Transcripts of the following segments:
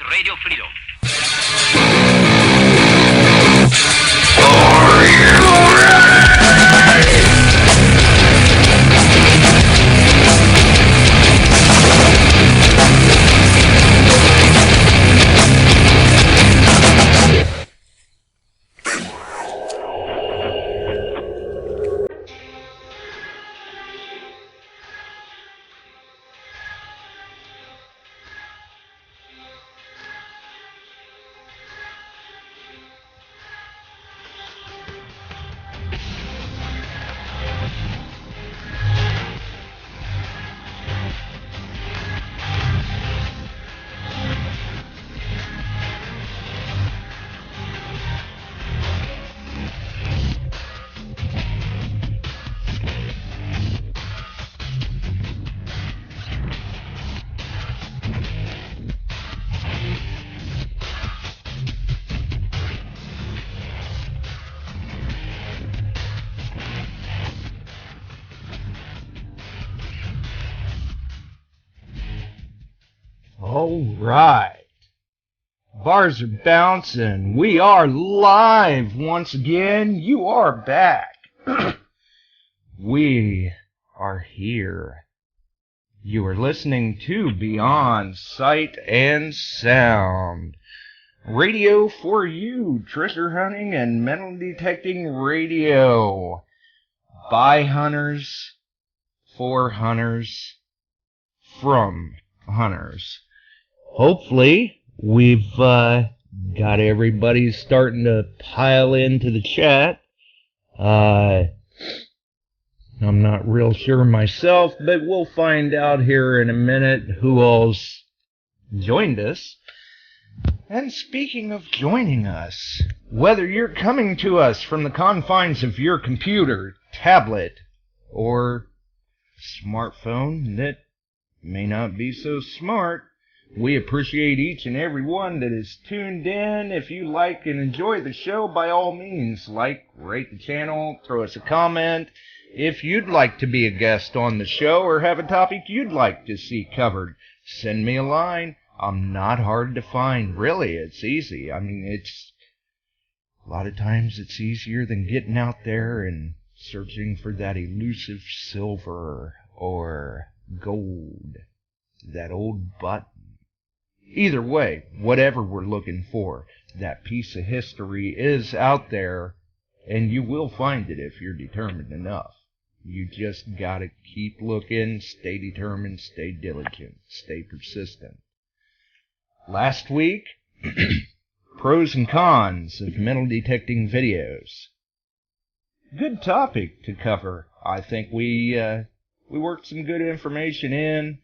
Radio Freedom. Are you ready? All right. Bars are bouncing. We are live once again. You are back. We are here. You are listening to Beyond Sight and Sound. Radio for you. Treasure hunting and metal detecting radio. By hunters. For hunters. From hunters. Hopefully, we've got everybody starting to pile into the chat. I'm not real sure myself, but we'll find out here in a minute who all's joined us. And speaking of joining us, whether you're coming to us from the confines of your computer, tablet, or smartphone that may not be so smart, we appreciate each and every one that is tuned in. If you like and enjoy the show, by all means, rate the channel, throw us a comment. If you'd like to be a guest on the show or have a topic you'd like to see covered, send me a line. I'm not hard to find. Really, it's easy. I mean, a lot of times it's easier than getting out there and searching for that elusive silver or gold, that old button. Either way, whatever we're looking for, that piece of history is out there, and you will find it if you're determined enough. You just gotta keep looking, stay determined, stay diligent, stay persistent. Last week, pros and cons of metal detecting videos. Good topic to cover. I think we worked some good information in.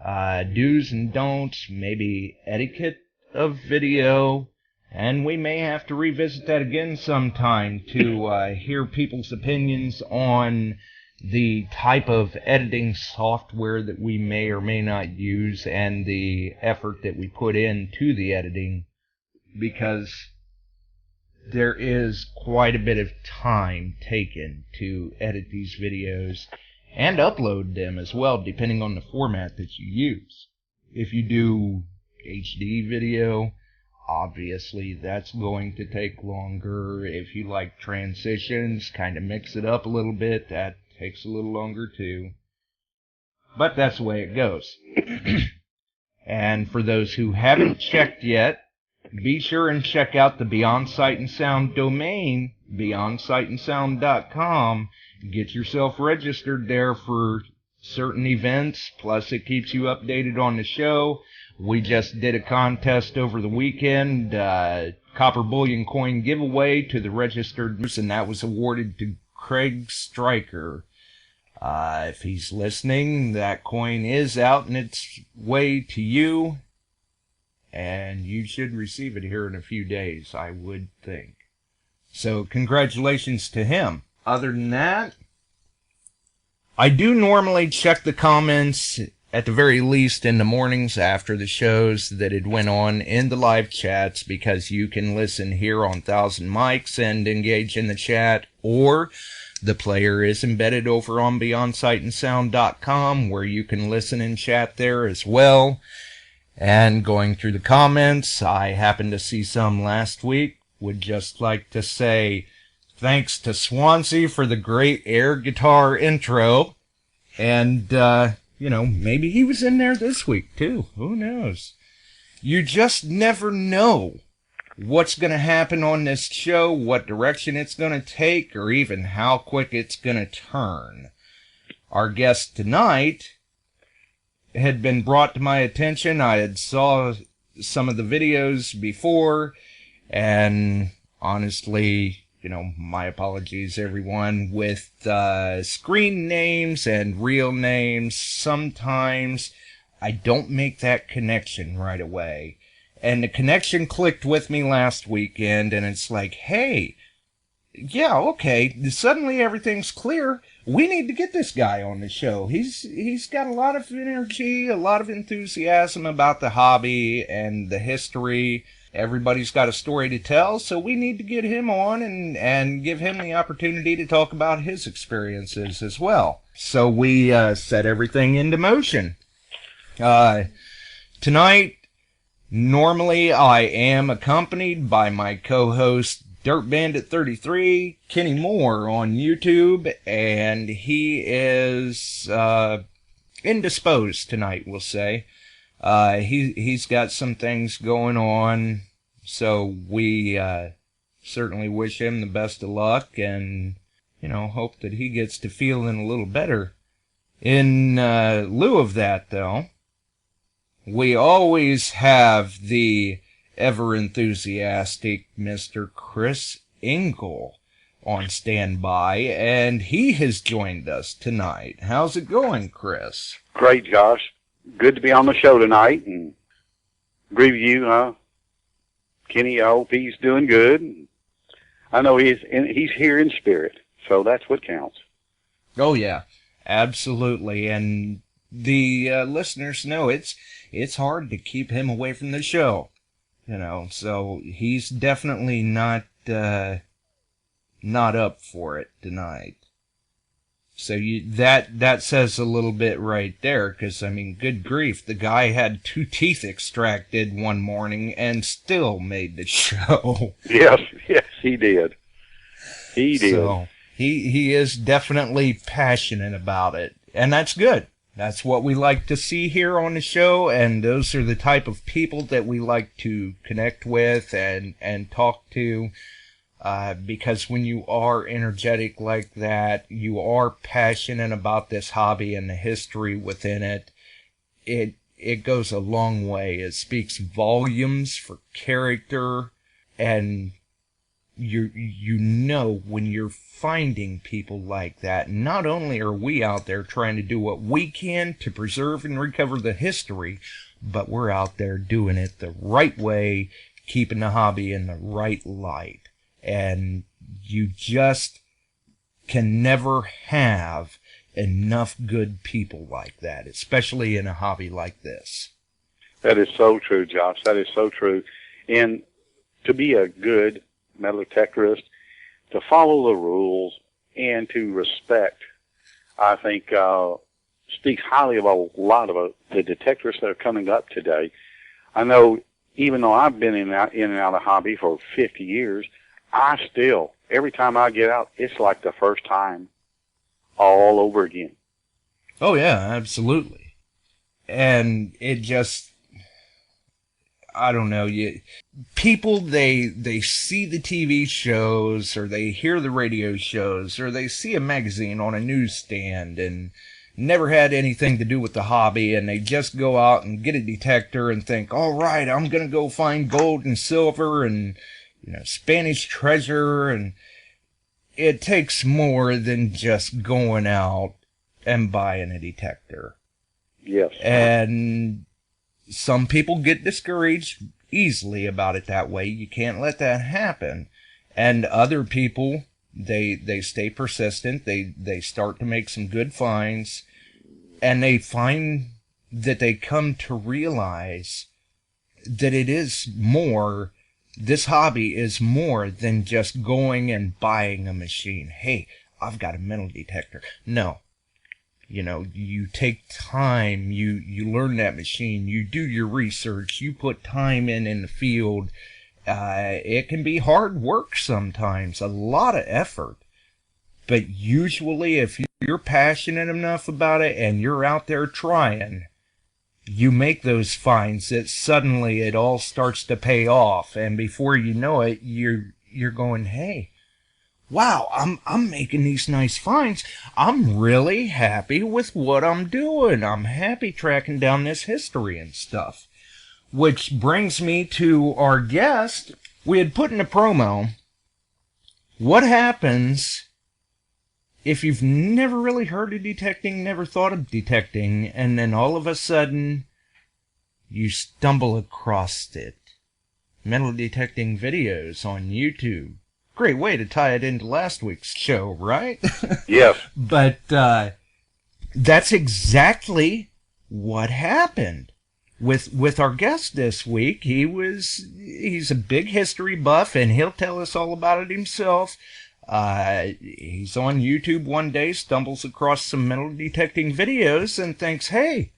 Do's and don'ts, maybe etiquette of video, and we may have to revisit that again sometime to hear people's opinions on the type of editing software that we may or may not use and the effort that we put into the editing, because there is quite a bit of time taken to edit these videos and upload them as well, depending on the format that you use. If you do HD video, obviously that's going to take longer. If you like transitions, kind of mix it up a little bit, that takes a little longer too. But that's the way it goes. And for those who haven't checked yet, be sure and check out the Beyond Sight and Sound domain, beyondsightandsound.com. Get yourself registered there for certain events, plus it keeps you updated on the show. We just did a contest over the weekend, copper bullion coin giveaway to the registered, and that was awarded to Craig Stryker. If he's listening, that coin is out in its way to you, and you should receive it here in a few days, I would think. So congratulations to him. Other than that, I do normally check the comments at the very least in the mornings after the shows that it went on in the live chats, because you can listen here on 1000 Mics and engage in the chat, or the player is embedded over on BeyondSightandSound.com, where you can listen and chat there as well. And going through the comments, I happened to see some last week. Would just like to say thanks to Swansea for the great air guitar intro. And, maybe he was in there this week, too. Who knows? You just never know what's going to happen on this show, what direction it's going to take, or even how quick it's going to turn. Our guest tonight had been brought to my attention. I had saw some of the videos before, and honestly, my apologies, everyone, with screen names and real names. Sometimes I don't make that connection right away. And the connection clicked with me last weekend, and it's like, hey, yeah, okay, suddenly everything's clear. We need to get this guy on the show. He's got a lot of energy, a lot of enthusiasm about the hobby and the history. Everybody's got a story to tell, so we need to get him on and give him the opportunity to talk about his experiences as well. So we set everything into motion. Tonight, normally I am accompanied by my co-host Dirt Bandit 33, Kenny Moore on YouTube, and he is indisposed tonight, we'll say. He's got some things going on, so we certainly wish him the best of luck, and hope that he gets to feeling a little better. In lieu of that, though, we always have the ever enthusiastic Mr. Chris Engel on standby, and he has joined us tonight. How's it going, Chris? Great, Josh. Good to be on the show tonight, and agree with you, Kenny. I hope he's doing good. I know he's here in spirit, so that's what counts. Oh yeah, absolutely. And the listeners know it's hard to keep him away from the show, So he's definitely not up for it tonight. So that says a little bit right there, because, good grief, the guy had 2 teeth extracted one morning and still made the show. Yes, he did. He did. So he is definitely passionate about it, and that's good. That's what we like to see here on the show, and those are the type of people that we like to connect with and talk to. Because when you are energetic like that, you are passionate about this hobby and the history within it, it goes a long way. It speaks volumes for character, and when you're finding people like that, not only are we out there trying to do what we can to preserve and recover the history, but we're out there doing it the right way, keeping the hobby in the right light. And you just can never have enough good people like that, especially in a hobby like this. That is so true, Josh. That is so true. And to be a good metal detectorist, to follow the rules and to respect, I think, speaks highly of a lot of the detectorists that are coming up today. I know, even though I've been in and out of the hobby for 50 years, I still, every time I get out, it's like the first time all over again. Oh, yeah, absolutely. And it just, I don't know, people, they see the TV shows, or they hear the radio shows, or they see a magazine on a newsstand and never had anything to do with the hobby, and they just go out and get a detector and think, all right, I'm going to go find gold and silver and Spanish treasure, and it takes more than just going out and buying a detector. Yes. And some people get discouraged easily about it that way. You can't let that happen. And other people, they stay persistent. They start to make some good finds, and they find that they come to realize that it is more. This hobby is more than just going and buying a machine. Hey, I've got a metal detector. No. You know, you take time, you learn that machine, you do your research, you put time in the field. It can be hard work sometimes, a lot of effort. But usually if you're passionate enough about it and you're out there trying, you make those finds that suddenly it all starts to pay off. And before you know it, you're going, hey, wow, I'm making these nice finds. I'm really happy with what I'm doing. I'm happy tracking down this history and stuff. Which brings me to our guest. We had put in a promo, what happens if you've never really heard of detecting, never thought of detecting, and then all of a sudden you stumble across it? Metal detecting videos on YouTube. Great way to tie it into last week's show, right? Yes. But that's exactly what happened with our guest this week. He's a big history buff, and he'll tell us all about it himself. He's on YouTube one day, stumbles across some metal detecting videos, and thinks, hey,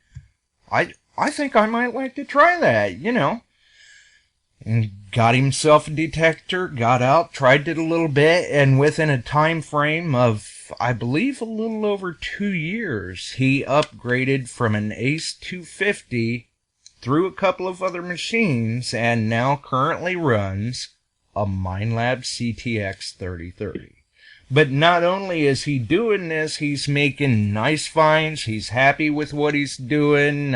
I think I might like to try that, you know. And got himself a detector, got out, tried it a little bit, and within a time frame of, I believe, a little over 2 years, he upgraded from an Ace 250 through a couple of other machines, and now currently runs a Minelab CTX 3030. But not only is he doing this, he's making nice finds, he's happy with what he's doing,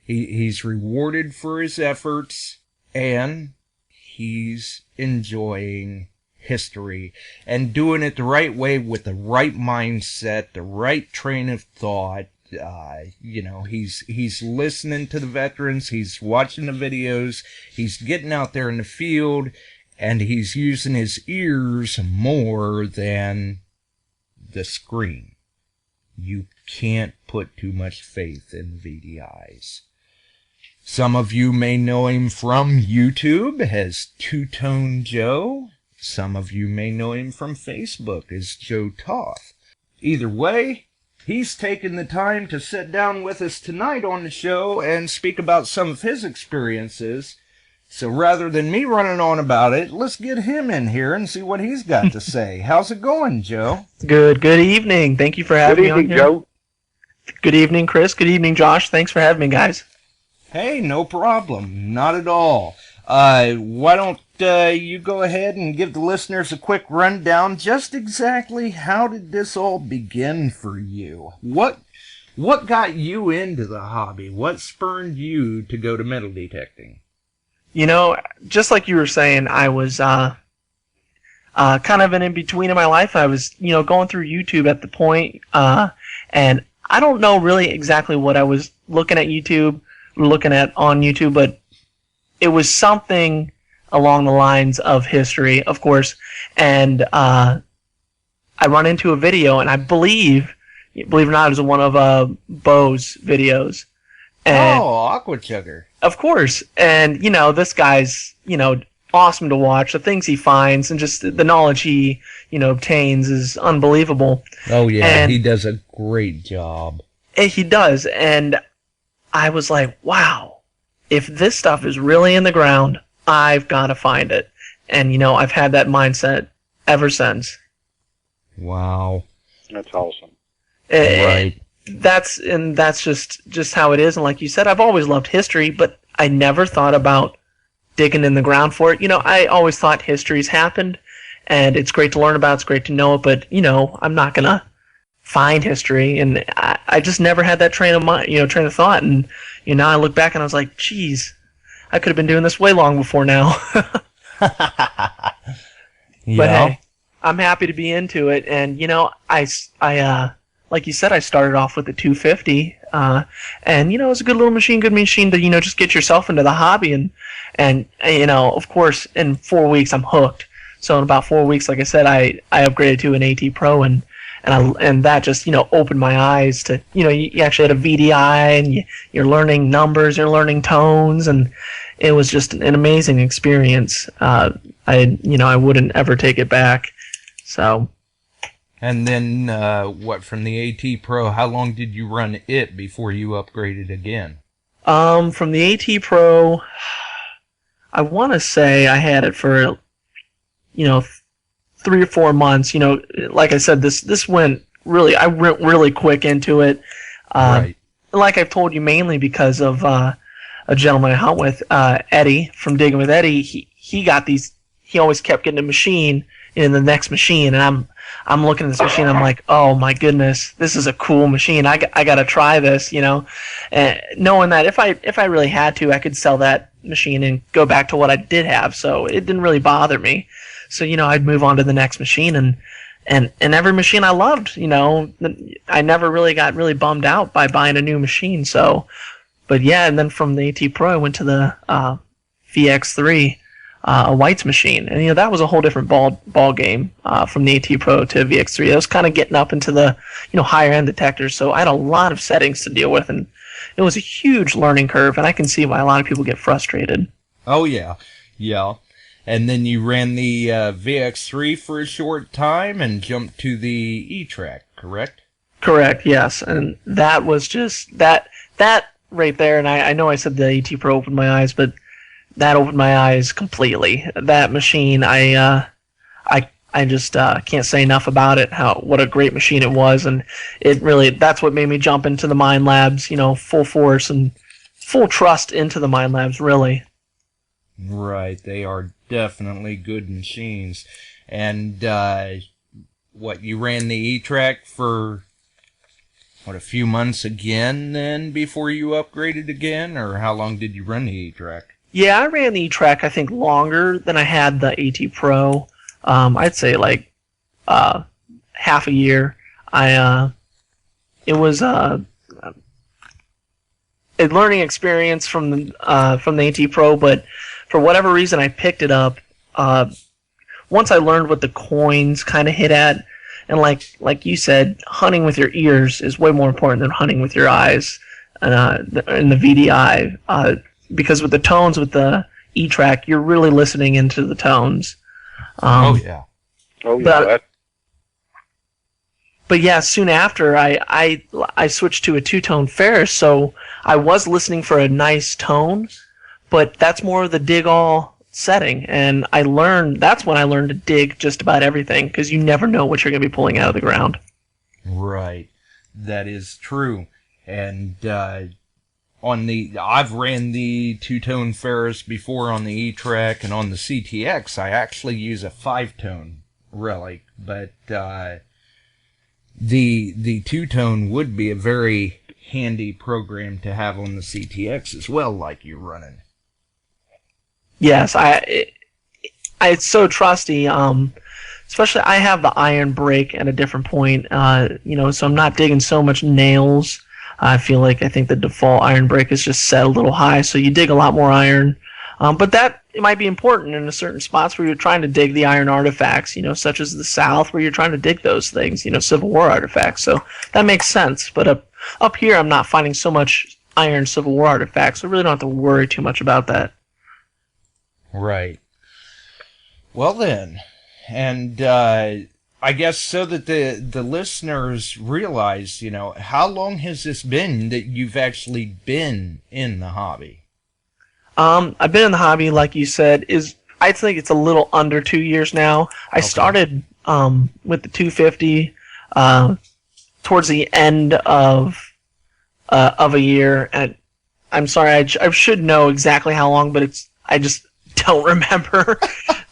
he's rewarded for his efforts, and he's enjoying history and doing it the right way with the right mindset, the right train of thought. You know, he's listening to the veterans, he's watching the videos, he's getting out there in the field, and he's using his ears more than the screen. You can't put too much faith in VDIs. Some of you may know him from YouTube as Two-Tone Joe. Some of you may know him from Facebook as Joe Toth. Either way, he's taken the time to sit down with us tonight on the show and speak about some of his experiences. So rather than me running on about it, let's get him in here and see what he's got to say. How's it going, Joe? Good evening. Thank you for having me on here. Good evening, Joe. Good evening, Chris. Good evening, Josh. Thanks for having me, guys. Hey, no problem. Not at all. Why don't you go ahead and give the listeners a quick rundown, just exactly how did this all begin for you? What got you into the hobby? What spurred you to go to metal detecting? You know, just like you were saying, I was kind of an in-between in my life. I was, going through YouTube at the point, and I don't know really exactly what I was looking at on YouTube, but it was something along the lines of history, of course, and I run into a video, and I believe it or not, it was one of Bo's videos. And Aqua Chugger. Of course, and this guy's awesome to watch. The things he finds and just the knowledge he obtains is unbelievable. Oh yeah, and he does a great job. He does, and I was like, wow, if this stuff is really in the ground, I've got to find it. And I've had that mindset ever since. Wow, that's awesome. Right. That's just how it is. And like you said, I've always loved history, but I never thought about digging in the ground for it. I always thought history's happened, and it's great to learn about, it's great to know it, but, I'm not going to find history. And I just never had that train of thought. And, I look back and I was like, geez, I could have been doing this way long before now. Yeah. But hey, I'm happy to be into it. And, I like you said, I started off with the 250, and it was a good machine to just get yourself into the hobby, and of course, in 4 weeks I'm hooked. So in about 4 weeks, like I said, I upgraded to an AT Pro, and that just opened my eyes to you actually had a VDI, and you're learning numbers, you're learning tones, and it was just an amazing experience. I wouldn't ever take it back. So. And then, from the AT Pro, how long did you run it before you upgraded again? From the AT Pro, I want to say I had it for, 3 or 4 months. Like I said, this went really, I went really quick into it. Right. Like I've told you, mainly because of a gentleman I hunt with, Eddie from Digging with Eddie. He got these. He always kept getting a machine in the next machine, and I'm looking at this machine. I'm like, oh my goodness, this is a cool machine. I got to try this, and knowing that if I really had to, I could sell that machine and go back to what I did have. So it didn't really bother me. So I'd move on to the next machine, and every machine I loved. I never really got really bummed out by buying a new machine. So, but yeah, and then from the AT Pro, I went to the VX3. A White's machine, and that was a whole different ball game from the AT Pro to VX3. I was kind of getting up into the higher end detectors, so I had a lot of settings to deal with, and it was a huge learning curve. And I can see why a lot of people get frustrated. Oh yeah. And then you ran the VX3 for a short time and jumped to the Etrac, correct? Correct. Yes, and that was just that right there. And I know I said the AT Pro opened my eyes, but that opened my eyes completely. That machine, I just can't say enough about it. What a great machine it was, and that's what made me jump into the Minelabs, full force and full trust into the Minelabs, really. Right, they are definitely good machines. And you ran the Etrac for a few months again then before you upgraded again, or how long did you run the Etrac? Yeah, I ran the Etrac, I think, longer than I had the AT Pro. I'd say like half a year. It was a learning experience from the AT Pro, but for whatever reason, I picked it up. Once I learned what the coins kind of hit at, and like you said, hunting with your ears is way more important than hunting with your eyes in the VDI. Because with the tones, with the Etrac, you're really listening into the tones. Oh yeah. But yeah, soon after I switched to a two-tone Ferris, so I was listening for a nice tone, but that's more of the dig all setting, and that's when I learned to dig just about everything, because you never know what you're going to be pulling out of the ground. Right, that is true, and I've ran the two-tone Ferris before on the Etrac, and on the CTX I actually use a 5-tone relic, but the two-tone would be a very handy program to have on the CTX as well, like you're running. Yes, it's so trusty. Especially I have the iron brake at a different point, so I'm not digging so much nails. I think the default iron brake is just set a little high, so you dig a lot more iron. But that it might be important in a certain spots where you're trying to dig the iron artifacts, such as the South, where you're trying to dig those things, Civil War artifacts. So that makes sense. But up here, I'm not finding so much iron Civil War artifacts, so I really don't have to worry too much about that. Right. Well then, and I guess so that the listeners realize, how long has this been that you've actually been in the hobby? I've been in the hobby, like you said, I think it's a little under 2 years now. I started with the 250 towards the end of a year, and I'm sorry, I should know exactly how long, but I just don't remember.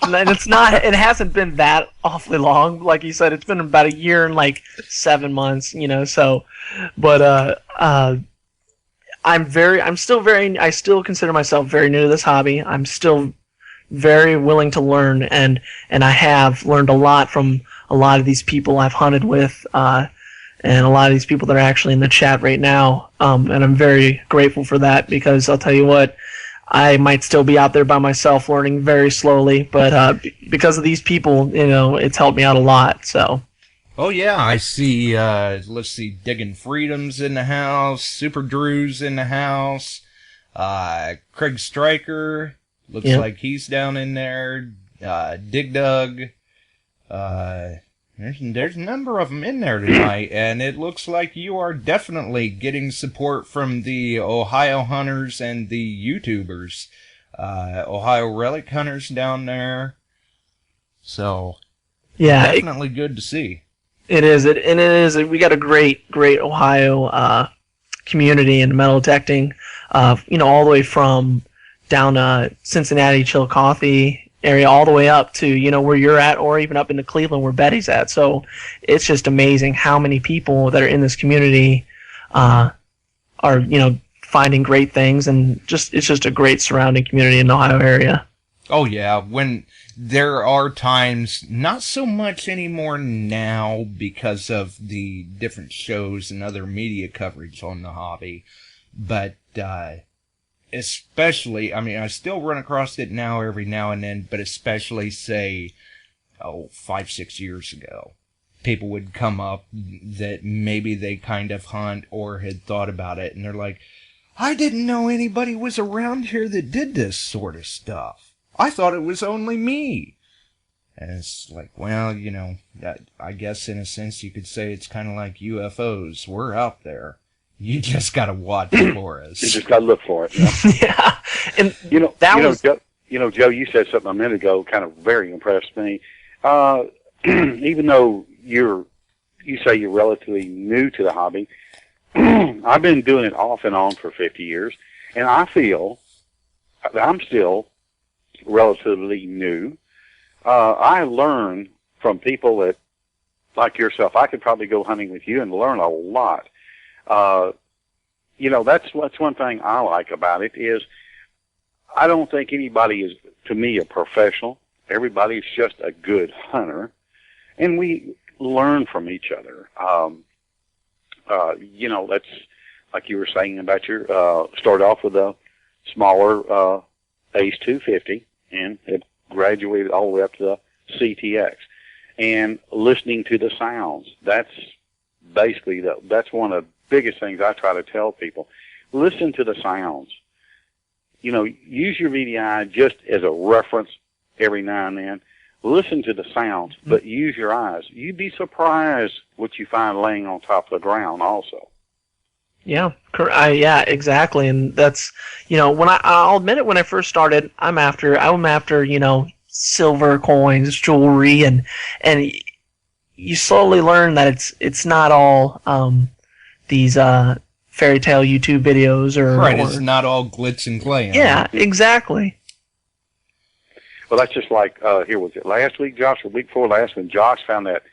And it hasn't been that awfully long. Like you said, it's been about a year and like 7 months, so, but I still consider myself very new to this hobby. I'm still very willing to learn, and I have learned a lot from a lot of these people I've hunted with, and a lot of these people that are actually in the chat right now, and I'm very grateful for that, because I'll tell you what, I might still be out there by myself learning very slowly, but because of these people, it's helped me out a lot. So. Oh yeah, I see. Let's see, Digging Freedom's in the house, Super Drew's in the house, Craig Stryker looks like he's down in there. Dig Dug, There's a number of them in there tonight, and it looks like you are definitely getting support from the Ohio hunters and the YouTubers. Ohio relic hunters down there. So, Yeah, definitely good to see. it is. And it is. We got a great Ohio community in metal detecting. All the way from down Cincinnati, Chillicothe area, all the way up to where you're at, or even up into Cleveland where Betty's at. So it's just amazing how many people that are in this community are finding great things, and it's just a great surrounding community in the Ohio area. Oh yeah, when there are times, not so much anymore now because of the different shows and other media coverage on the hobby, but especially, I mean, I still run across it now every now and then, but especially, say, 5-6 years ago, people would come up that maybe they kind of hunt or had thought about it, and they're like, I didn't know anybody was around here that did this sort of stuff. I thought it was only me. And it's like, well, I guess in a sense you could say it's kind of like UFOs. We're out there. You just got to watch for us. You just got to look for it. Yeah. And Joe, you said something a minute ago, kind of very impressed me. Even though you say you're relatively new to the hobby, I've been doing it off and on for 50 years, and I feel that I'm still relatively new. I learn from people that, like yourself, I could probably go hunting with you and learn a lot. That's one thing I like about it is I don't think anybody is, to me, a professional. Everybody's just a good hunter, and we learn from each other. That's like you were saying about your start off with a smaller Ace 250 and it graduated all the way up to the CTX, and listening to the sounds. That's basically that's one of the biggest things I try to tell people. Listen to the sounds. Use your VDI just as a reference every now and then. Listen to the sounds, but use your eyes. You'd be surprised what you find laying on top of the ground also. Yeah, yeah, exactly. And that's, I'll admit it, when I first started, I'm after, silver coins, jewelry, and you slowly learn that it's not all, these, fairy tale YouTube videos Right, it's not all glitz and glam. Yeah, exactly. Well, that's just like, here was it last week, Josh, or the week before last, when Josh found that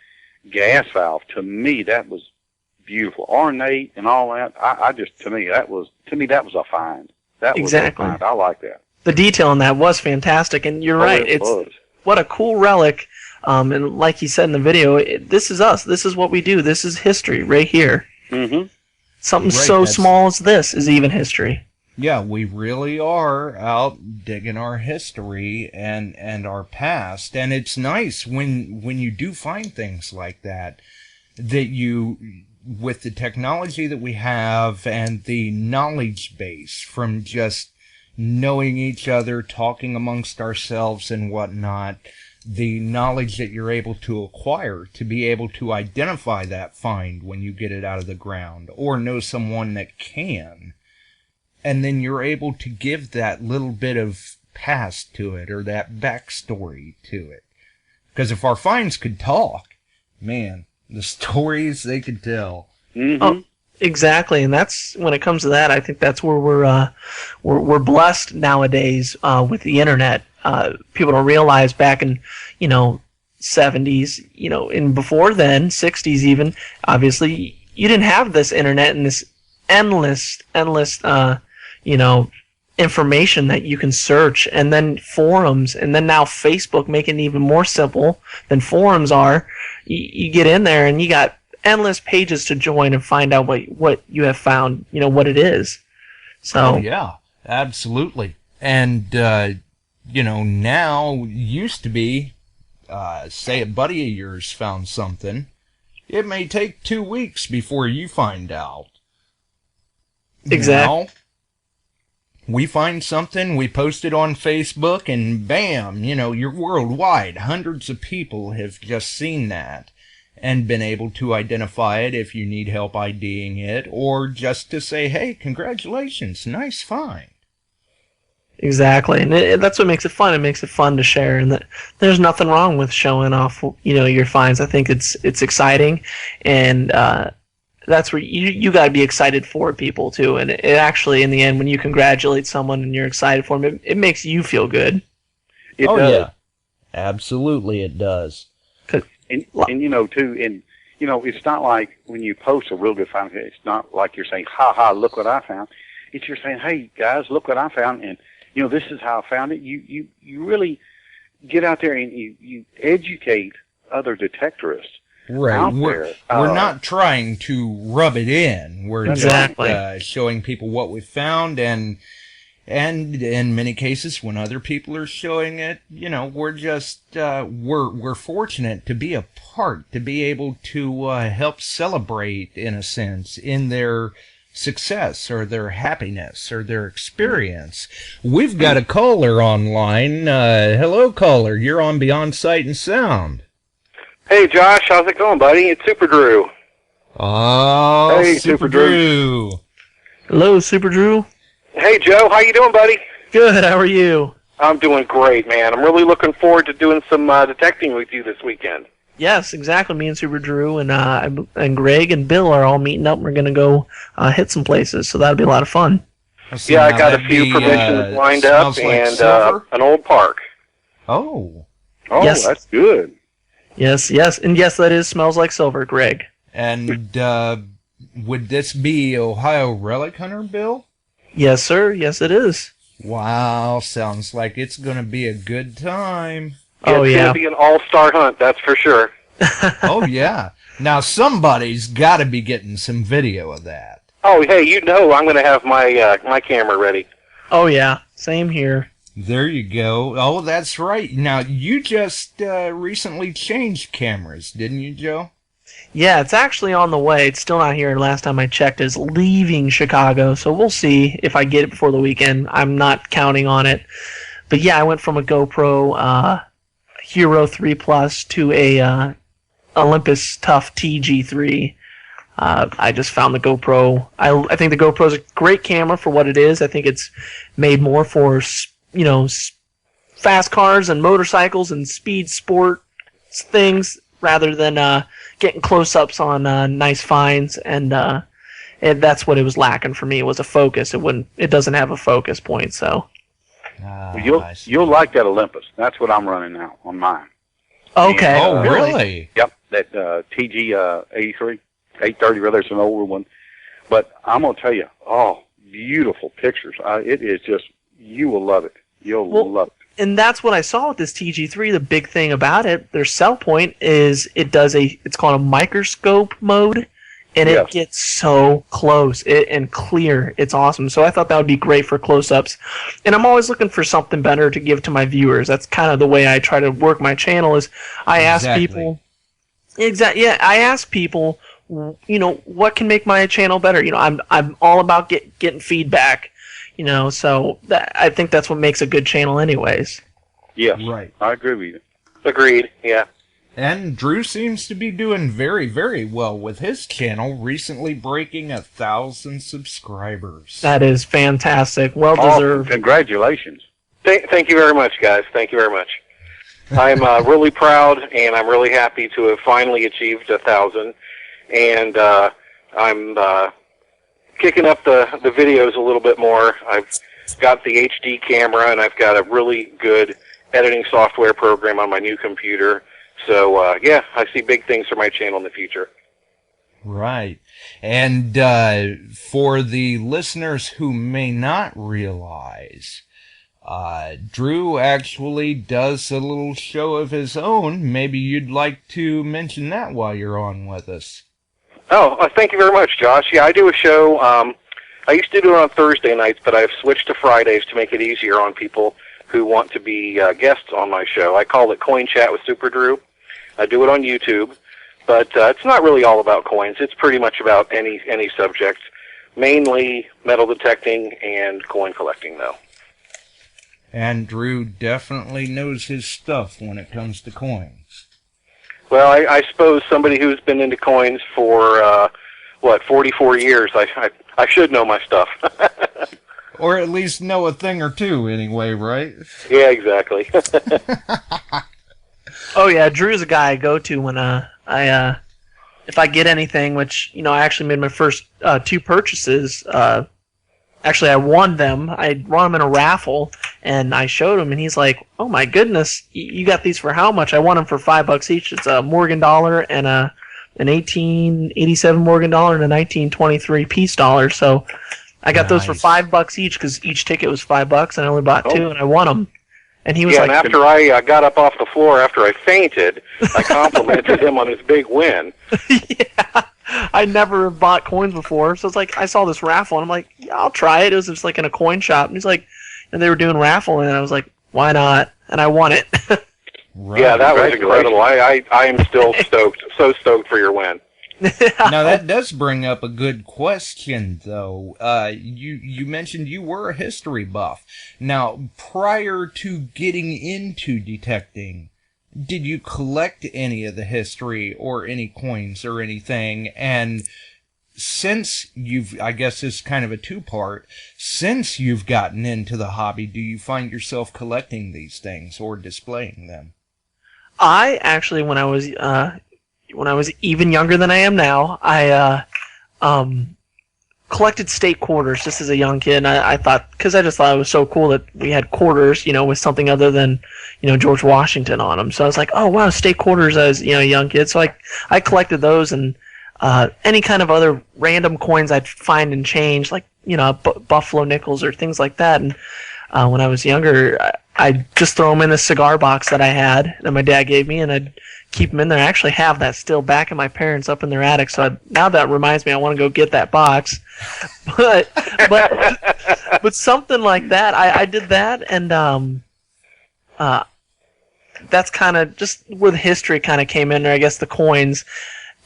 gas valve. To me, that was beautiful, ornate and all that. To me that was a find. That was exactly. A find. I like that. The detail in that was fantastic, and you're right. What a cool relic. And like you said in the video, this is us. This is what we do. This is history right here. Mm-hmm. Something so small as this is even history. Yeah, we really are out digging our history and our past, and it's nice when you do find things like that you, with the technology that we have and the knowledge base from just knowing each other, talking amongst ourselves and whatnot, the knowledge that you're able to acquire to be able to identify that find when you get it out of the ground, or know someone that can. And then you're able to give that little bit of past to it, or that backstory to it. Because if our finds could talk, man, the stories they could tell. Mm-hmm. Oh, exactly, and that's, when it comes to that, I think that's where we're blessed nowadays with the internet. People don't realize back in 70s, and before then, 60s even, obviously you didn't have this internet and this endless information that you can search, and then forums, and then now Facebook making it even more simple than forums are. You get in there and you got endless pages to join and find out what you have found, what it is. So yeah, absolutely. And now used to be, say a buddy of yours found something, it may take 2 weeks before you find out. Exactly. Now, we find something, we post it on Facebook, and bam, you're worldwide. Hundreds of people have just seen that. and been able to identify it if you need help IDing it, or just to say, hey, congratulations, nice find. Exactly, and that's what makes it fun. It makes it fun to share, and there's nothing wrong with showing off, your finds. I think it's exciting, and that's where you got to be excited for people too. And it actually, in the end, when you congratulate someone and you're excited for them, it makes you feel good. It does. Yeah, absolutely, it does. And too, and it's not like when you post a real good find. It's not like you're saying, "Ha ha, look what I found." It's you're saying, "Hey guys, look what I found," and this is how I found it. You really get out there and you educate other detectorists. Right. We're not trying to rub it in. We're just showing people what we found, and in many cases, when other people are showing it, we're just we're fortunate to be a part, to be able to help celebrate, in a sense, in their success or their happiness or their experience. We've got a caller online. Hello, caller. You're on Beyond Sight and Sound. Hey, Josh. How's it going, buddy? It's Super Drew. Oh, hey, Super Drew. Hello, Super Drew. Hey, Joe. How you doing, buddy? Good. How are you? I'm doing great, man. I'm really looking forward to doing some detecting with you this weekend. Yes, exactly. Me and Super Drew and Greg and Bill are all meeting up. We're going to go hit some places, so that'll be a lot of fun. Yeah, I got a few permissions lined up and an old park. Oh, yes. That's good. Yes, and yes, that is Smells Like Silver, Greg. And would this be Ohio Relic Hunter, Bill? Yes, sir. Yes, it is. Wow, sounds like it's going to be a good time. Yeah, it's going to be an all-star hunt, that's for sure. Oh, yeah. Now, somebody's got to be getting some video of that. Oh, hey, I'm going to have my camera ready. Oh, yeah. Same here. There you go. Oh, that's right. Now, you just recently changed cameras, didn't you, Joe? Yeah, it's actually on the way. It's still not here. Last time I checked, it's leaving Chicago, so we'll see if I get it before the weekend. I'm not counting on it. But yeah, I went from a GoPro Hero 3 Plus to a Olympus Tough TG3. I just found the GoPro. I think the GoPro is a great camera for what it is. I think it's made more for fast cars and motorcycles and speed sport things rather than getting close-ups on nice finds. And that's what it was lacking for me, was a focus. It doesn't have a focus point, so. You'll like that Olympus. That's what I'm running now on mine. Okay. And, really? Yep, that TG 83, 830. Rather, it's an older one. But I'm gonna tell you, beautiful pictures. It is just, you will love it. You'll love it. And that's what I saw with this TG3. The big thing about it, their sell point is it's called a microscope mode. And it gets so close and clear. It's awesome. So I thought that would be great for close-ups. And I'm always looking for something better to give to my viewers. That's kind of the way I try to work my channel. Is I ask people. Exactly. Yeah, I ask people. What can make my channel better? I'm all about getting feedback. So I think that's what makes a good channel, anyways. Yeah. Right. I agree with you. Agreed. Yeah. And Drew seems to be doing very, very well with his channel, recently breaking 1,000 subscribers. That is fantastic. Well deserved. Congratulations. Thank you very much, guys. Thank you very much. I'm really proud, and I'm really happy to have finally achieved 1,000. And I'm kicking up the videos a little bit more. I've got the HD camera, and I've got a really good editing software program on my new computer. So, I see big things for my channel in the future. Right. And for the listeners who may not realize, Drew actually does a little show of his own. Maybe you'd like to mention that while you're on with us. Oh, thank you very much, Josh. Yeah, I do a show. I used to do it on Thursday nights, but I've switched to Fridays to make it easier on people who want to be guests on my show. I call it Coin Chat with Super Drew. I do it on YouTube, but it's not really all about coins. It's pretty much about any subject, mainly metal detecting and coin collecting, though. And Drew definitely knows his stuff when it comes to coins. Well, I suppose somebody who's been into coins for 44 years, I should know my stuff. Or at least know a thing or two, anyway, right? Yeah, exactly. Oh yeah, Drew's a guy I go to when if I get anything, which I actually made my first 2 purchases. Actually, I won them. I won them in a raffle, and I showed him, and he's like, "Oh my goodness, you got these for how much?" I won them for $5 each. It's a Morgan dollar and an 1887 Morgan dollar and a 1923 Peace dollar. So I got those for $5 each because each ticket was $5, and I only bought 2, and I won them. And he was like, and after I got up off the floor after I fainted, I complimented him on his big win. Yeah. I never bought coins before, so it's like I saw this raffle, and I'm like, yeah, I'll try it. It was just like in a coin shop, and he's like, and they were doing raffle, and I was like, why not? And I won it. Right. Yeah, that was incredible. I am still stoked, so stoked for your win. Now that does bring up a good question, though. You mentioned you were a history buff. Now, prior to getting into detecting, did you collect any of the history or any coins or anything? And since I guess it's kind of a 2-part, since you've gotten into the hobby, do you find yourself collecting these things or displaying them? I actually, when I was even younger than I am now, I collected state quarters just as a young kid. And I thought, because I just thought it was so cool that we had quarters, with something other than, George Washington on them. So I was like, oh wow, state quarters as a young kid. So I collected those, and any kind of other random coins I'd find and change, like buffalo nickels or things like that. And when I was younger, I'd just throw them in the cigar box that I had that my dad gave me, and I'd keep them in there. I actually have that still back at my parents' up in their attic. So now that reminds me, I want to go get that box. But something like that, I did that, and that's kind of just where the history kind of came in there. I guess the coins.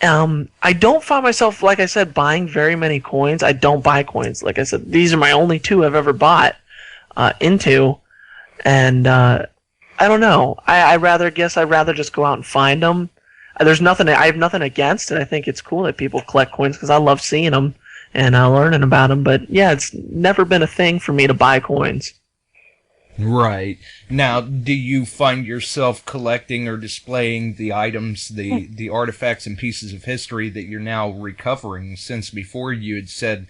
I don't find myself, like I said, buying very many coins. I don't buy coins. Like I said, these are my only 2 I've ever bought into, and I don't know. I'd rather just go out and find them. I have nothing against it. I think it's cool that people collect coins because I love seeing them and learning about them. But yeah, it's never been a thing for me to buy coins. Right. Now, do you find yourself collecting or displaying the items, the artifacts and pieces of history that you're now recovering, since before you had said,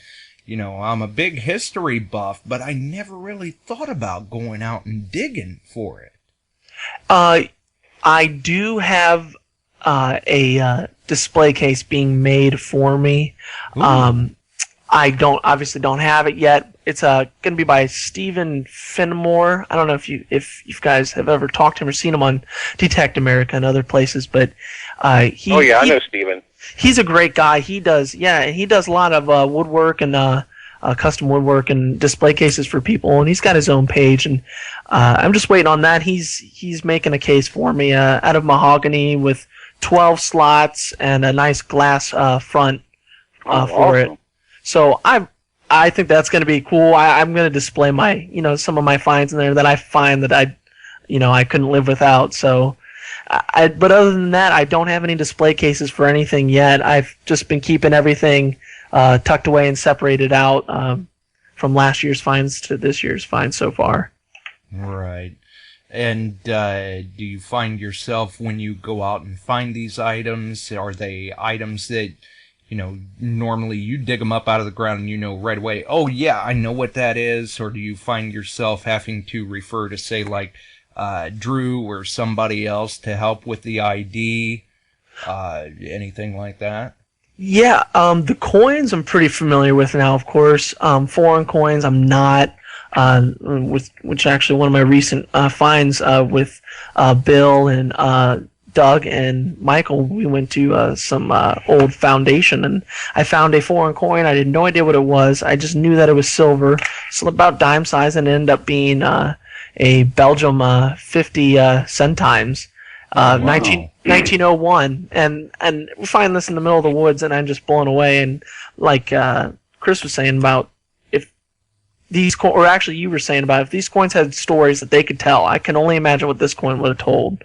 I'm a big history buff, but I never really thought about going out and digging for it? I do have a display case being made for me. I obviously don't have it yet. It's going to be by Stephen Finnemore. I don't know if you guys have ever talked to him or seen him on Detect America and other places, but I know Stephen. He's a great guy. He does a lot of woodwork and custom woodwork and display cases for people, and he's got his own page, and I'm just waiting on that. He's making a case for me out of mahogany with 12 slots and a nice glass front for awesome. it. So I think that's going to be cool. I'm going to display my some of my finds in there that I find that I couldn't live without. So. But other than that, I don't have any display cases for anything yet. I've just been keeping everything tucked away and separated out from last year's finds to this year's finds so far. Right. And do you find yourself, when you go out and find these items, are they items that, normally you dig them up out of the ground and right away, oh yeah, I know what that is? Or do you find yourself having to refer to, say, like, Drew or somebody else to help with the ID, anything like that? Yeah, the coins I'm pretty familiar with now, of course. Foreign coins I'm not, which actually one of my recent finds with Bill and Doug and Michael, we went to some old foundation, and I found a foreign coin. I had no idea what it was. I just knew that it was silver, so about dime size, and it ended up being a Belgium 50 centimes, 1901, and we find this in the middle of the woods, and I'm just blown away. And like Chris was saying about if these or actually you were saying about if these coins had stories that they could tell, I can only imagine what this coin would have told.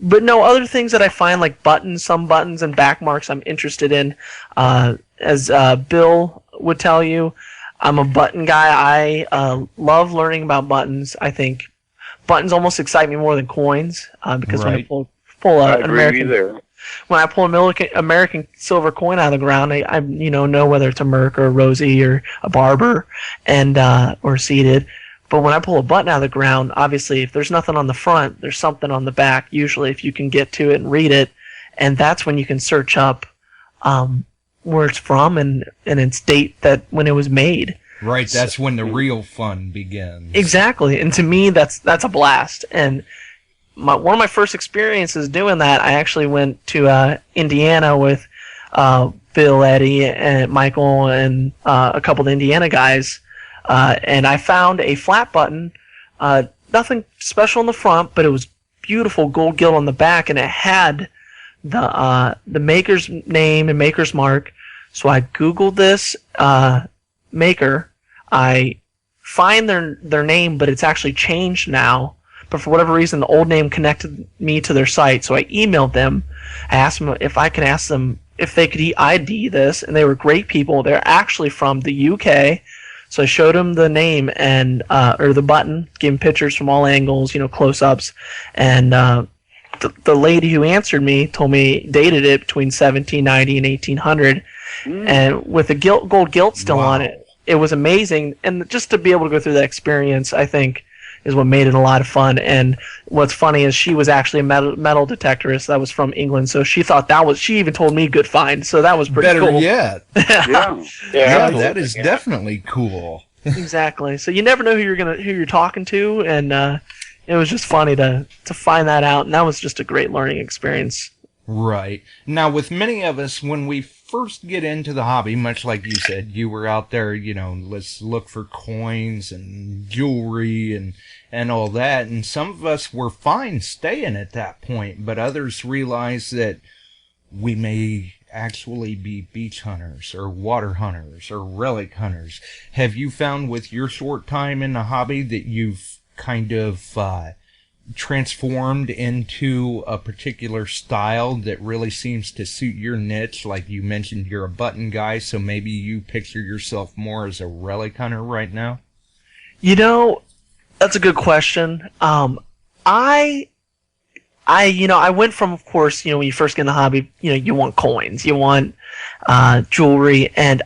But no, other things that I find, like buttons, some buttons and back marks I'm interested in. As Bill would tell you, I'm a button guy. I love learning about buttons. I think buttons almost excite me more than coins, because when I Right. pull I an agree American, with you there. when I pull an American silver coin out of the ground, I know whether it's a Merc or a Rosie or a Barber, and or seated. But when I pull a button out of the ground, obviously, if there's nothing on the front, there's something on the back. Usually, if you can get to it and read it, and that's when you can search up where it's from and its date that when it was made. Right, that's when the real fun begins. Exactly, and to me, that's a blast. And one of my first experiences doing that, I actually went to Indiana with Bill, Eddie, and Michael, and a couple of Indiana guys, and I found a flat button, nothing special in the front, but it was beautiful gold gilt on the back, and it had the maker's name and maker's mark. So I Googled this maker. I find their name, but it's actually changed now. But for whatever reason, the old name connected me to their site. So I emailed them. I asked them if I could ask them if they could ID this, and they were great people. They're actually from the UK. So I showed them the name and or the button, gave them pictures from all angles, close-ups, and the lady who answered me told me dated it between 1790 and 1800, and with the gold gilt still on it. It was amazing, and just to be able to go through that experience, I think, is what made it a lot of fun. And what's funny is she was actually a metal detectorist that was from England, so she thought she even told me good find, so that was pretty Better cool. yet. Yeah. That is definitely cool. Exactly. So you never know who you're talking to, and it was just funny to find that out, and that was just a great learning experience. Right. Now, with many of us, when we first get into the hobby, much like you said, you were out there, let's look for coins and jewelry and all that, and some of us were fine staying at that point, but others realized that we may actually be beach hunters or water hunters or relic hunters. Have you found with your short time in the hobby that you've kind of transformed into a particular style that really seems to suit your niche? Like you mentioned, you're a button guy, so maybe you picture yourself more as a relic hunter right now? That's a good question. I went from, of course, when you first get in the hobby, you want coins, you want jewelry, and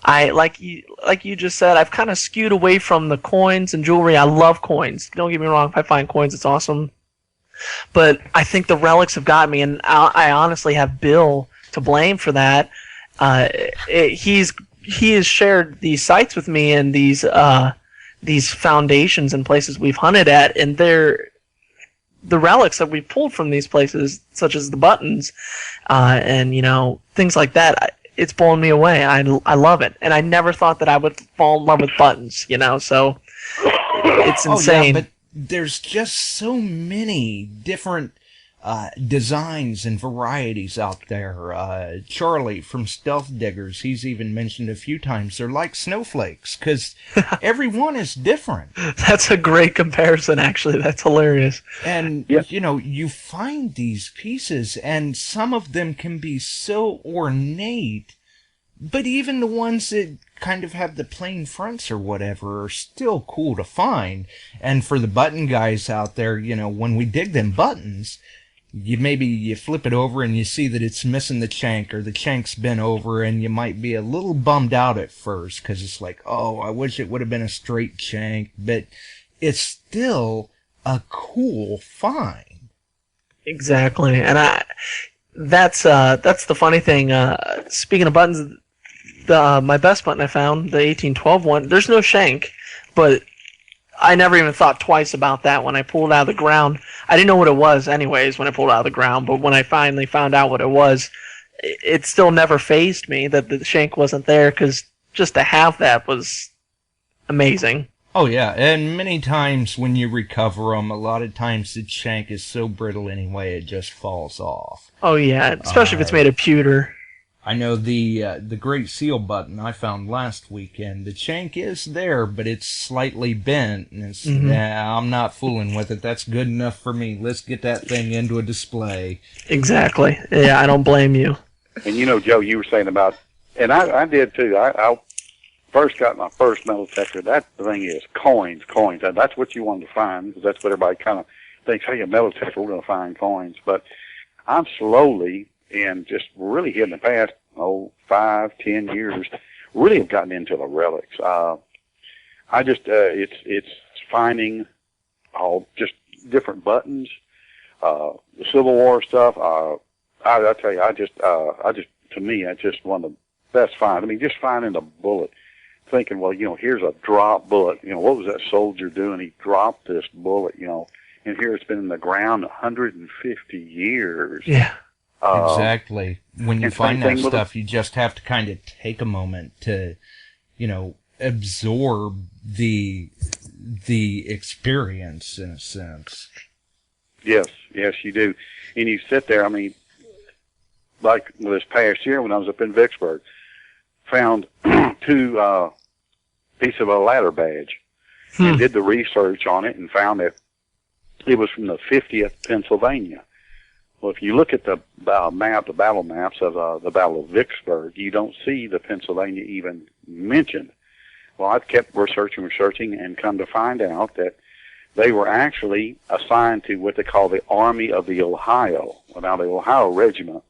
I like you just said, I've kind of skewed away from the coins and jewelry. I love coins. Don't get me wrong. If I find coins, it's awesome. But I think the relics have got me, and I honestly have Bill to blame for that. He has shared these sites with me and these foundations and places we've hunted at, and they're the relics that we pulled from these places, such as the buttons, and things like that. It's blown me away. I love it, and I never thought that I would fall in love with buttons. So it's insane. Oh, yeah, but there's just so many different designs and varieties out there. Charlie from Stealth Diggers, he's even mentioned a few times, they're like snowflakes, because every one is different. That's a great comparison, actually. That's hilarious. And, you find these pieces, and some of them can be so ornate, but even the ones that kind of have the plain fronts or whatever are still cool to find. And for the button guys out there, when we dig them buttons, you flip it over and you see that it's missing the shank, or the shank's bent over, and you might be a little bummed out at first because it's like, oh, I wish it would have been a straight shank, but it's still a cool find. Exactly, and that's the funny thing. Speaking of buttons, my best button I found, the 1812 one, there's no shank, but I never even thought twice about that when I pulled it out of the ground. I didn't know what it was anyways when I pulled it out of the ground, but when I finally found out what it was, it still never fazed me that the shank wasn't there, because just to have that was amazing. Oh yeah, and many times when you recover them, a lot of times the shank is so brittle anyway, it just falls off. Oh yeah, especially if it's made of pewter. I know the Great Seal button I found last weekend. The shank is there, but it's slightly bent, and it's, nah, I'm not fooling with it. That's good enough for me. Let's get that thing into a display. Exactly. Yeah, I don't blame you. And you know, Joe, you were saying about, and I did too. I first got my first metal detector. That thing is coins. And that's what you wanted to find, because that's what everybody kind of thinks, hey, a metal detector, we're going to find coins. But I'm slowly, and just really in the past, 5-10 years, really have gotten into the relics. I just, it's finding all just different buttons, the Civil War stuff. I tell you, I just, to me, it's just one of the best finds. I mean, just finding a bullet, thinking, well, here's a drop bullet. What was that soldier doing? He dropped this bullet, and here it's been in the ground 150 years. Yeah. Exactly. When you find that stuff, you just have to kind of take a moment to, absorb the experience in a sense. Yes, you do. And you sit there, I mean, like this past year when I was up in Vicksburg, found 2 pieces of a ladder badge and did the research on it and found that it was from the 50th Pennsylvania. Well, if you look at the map, the battle maps of the Battle of Vicksburg, you don't see the Pennsylvania even mentioned. Well, I've kept researching, and come to find out that they were actually assigned to what they call the Army of the Ohio. Well, now the Ohio Regiment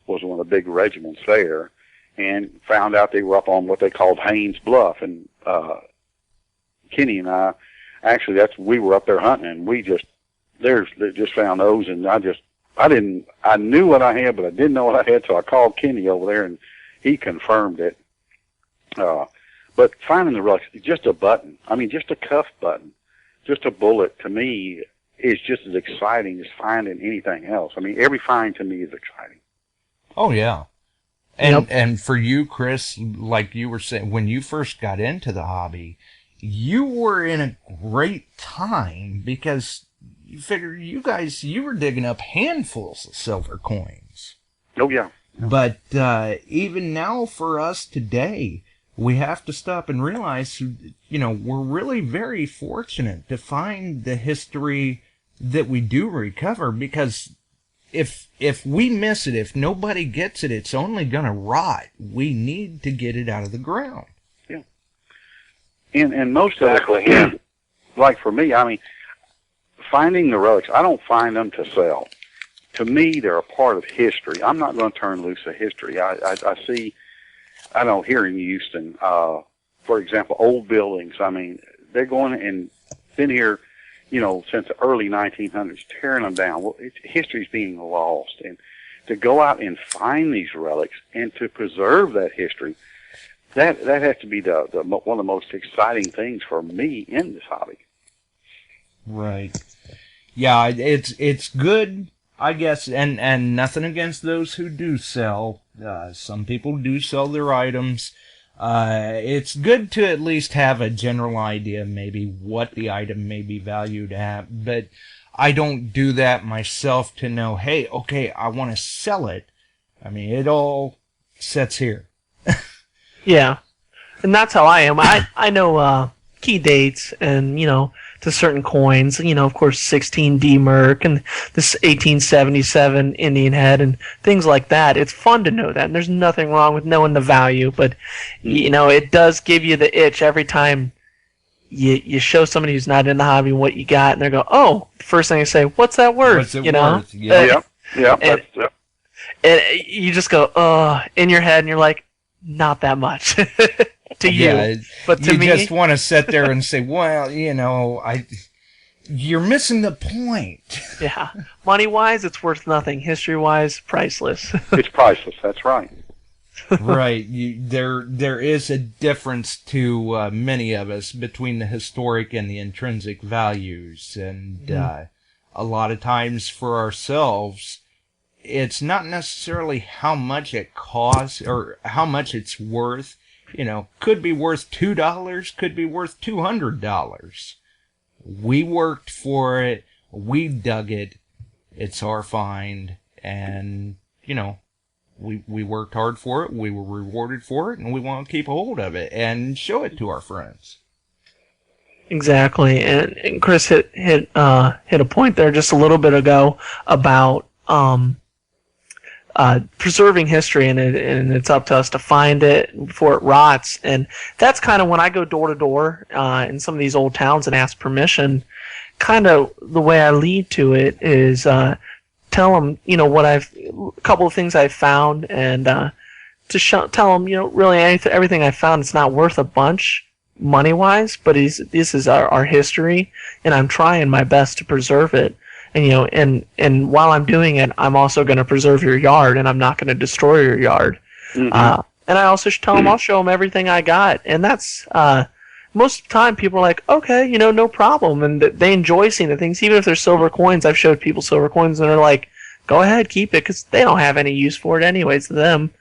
was one of the big regiments there, and found out they were up on what they called Haynes Bluff. And Kenny and I, actually, we were up there hunting, and we just found those, and I knew what I had, but I didn't know what I had, so I called Kenny over there, and he confirmed it. But finding the relics, just a button, I mean, just a cuff button, just a bullet, to me, is just as exciting as finding anything else. I mean, every find to me is exciting. Oh, yeah. And for you, Chris, like you were saying, when you first got into the hobby, you were in a great time, because you figure you were digging up handfuls of silver coins. Oh, yeah. But even now for us today, we have to stop and realize, we're really very fortunate to find the history that we do recover, because if we miss it, if nobody gets it, it's only going to rot. We need to get it out of the ground. Yeah. And most of it, like for me, I mean, finding the relics, I don't find them to sell. To me, they're a part of history. I'm not going to turn loose of history. I see, I know here in Houston, for example, old buildings. I mean, they're going and been here, since the early 1900s, tearing them down. Well, history's being lost. And to go out and find these relics and to preserve that history, that has to be one of the most exciting things for me in this hobby. Right. Yeah, it's good, I guess, and nothing against those who do sell. Some people do sell their items. It's good to at least have a general idea, maybe what the item may be valued at, but I don't do that myself to know, hey, okay, I want to sell it. I mean, it all sets here. Yeah, and that's how I am. I know key dates and, to certain coins, of course, 16D Merc and this 1877 Indian head and things like that. It's fun to know that, and there's nothing wrong with knowing the value, but, it does give you the itch every time you show somebody who's not in the hobby what you got, and they go, oh, first thing I say, what's that worth? What's it worth? Yeah. And you just go, in your head, and you're like, not that much. To you, but to me, you just want to sit there and say, "Well, you're missing the point." Yeah, money-wise, it's worth nothing. History-wise, priceless. It's priceless. That's right. Right. There is a difference to many of us between the historic and the intrinsic values, and a lot of times for ourselves, it's not necessarily how much it costs or how much it's worth. Could be worth $2, could be worth $200. We worked for it, we dug it, it's our find, and, we worked hard for it, we were rewarded for it, and we want to keep a hold of it and show it to our friends. Exactly, and Chris hit a point there just a little bit ago about preserving history, and it's up to us to find it before it rots. And that's kind of when I go door to door in some of these old towns and ask permission. Kind of the way I lead to it is tell them, a couple of things I've found, and tell them, really everything I found, it's not worth a bunch money wise, but this is our history, and I'm trying my best to preserve it. And and while I'm doing it, I'm also going to preserve your yard, and I'm not going to destroy your yard. Mm-hmm. And I also tell them I'll show them everything I got, and that's most of the time people are like, okay, no problem, and they enjoy seeing the things, even if they're silver coins. I've showed people silver coins, and they're like, go ahead, keep it, because they don't have any use for it anyways to them.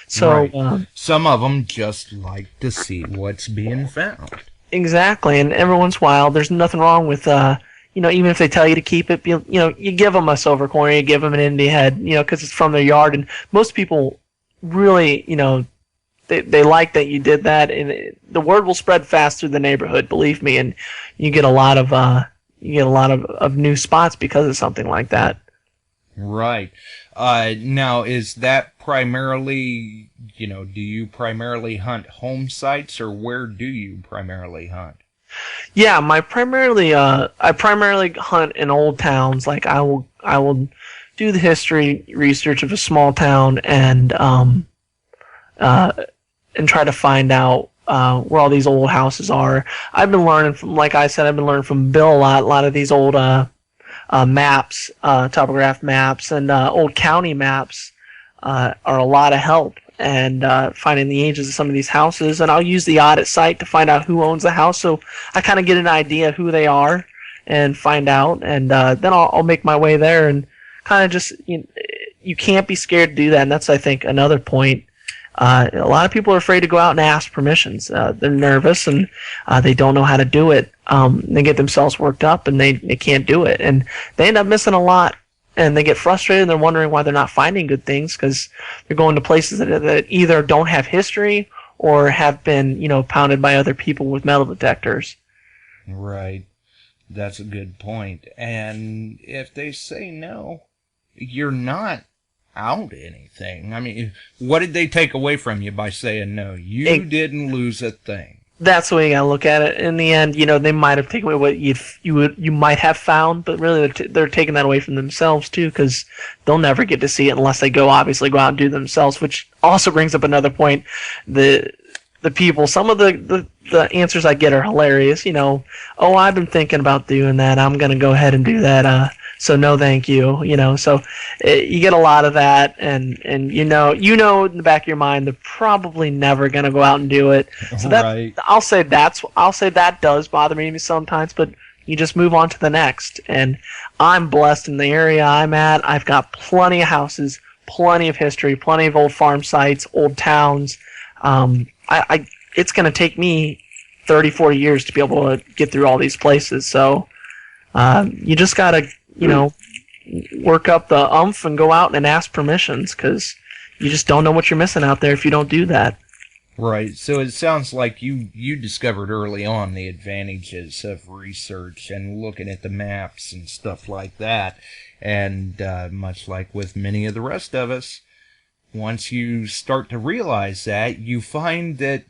So right. Some of them just like to see what's being found. Exactly, and every once in a while, there's nothing wrong with even if they tell you to keep it, you give them a silver coin, you give them an indie head, because it's from their yard, and most people really, they like that you did that, and the word will spread fast through the neighborhood, believe me, and you get a lot of new spots because of something like that. Right. Now, is that primarily, do you primarily hunt home sites, or where do you primarily hunt? Yeah, I primarily hunt in old towns. Like I will do the history research of a small town and try to find out where all these old houses are. I've been learning from, like I said, from Bill a lot of these old maps, topograph maps, and old county maps are a lot of help. And finding the ages of some of these houses, and I'll use the audit site to find out who owns the house, so I kind of get an idea who they are and find out, and then I'll make my way there, and kind of just, you can't be scared to do that, and that's, I think, another point. A lot of people are afraid to go out and ask permissions. They're nervous, and they don't know how to do it. They get themselves worked up, and they can't do it, and they end up missing a lot. And they get frustrated, and they're wondering why they're not finding good things, because they're going to places that either don't have history or have been, pounded by other people with metal detectors. Right. That's a good point. And if they say no, you're not out anything. I mean, what did they take away from you by saying no? You didn't lose a thing. That's the way you gotta look at it. In the end, they might have taken away what you might have found, but really they're taking that away from themselves too, because they'll never get to see it unless they go out and do it themselves. Which also brings up another point: the people. Some of the answers I get are hilarious. I've been thinking about doing that. I'm gonna go ahead and do that. So no, thank you. So you get a lot of that, and in the back of your mind, they're probably never gonna go out and do it. So that right. I'll say that does bother me sometimes, but you just move on to the next. And I'm blessed in the area I'm at. I've got plenty of houses, plenty of history, plenty of old farm sites, old towns. It's gonna take me 30, 40 years to be able to get through all these places. So you just gotta work up the oomph and go out and ask permissions, because you just don't know what you're missing out there if you don't do that. Right. So it sounds like you discovered early on the advantages of research and looking at the maps and stuff like that. And much like with many of the rest of us, once you start to realize that, you find that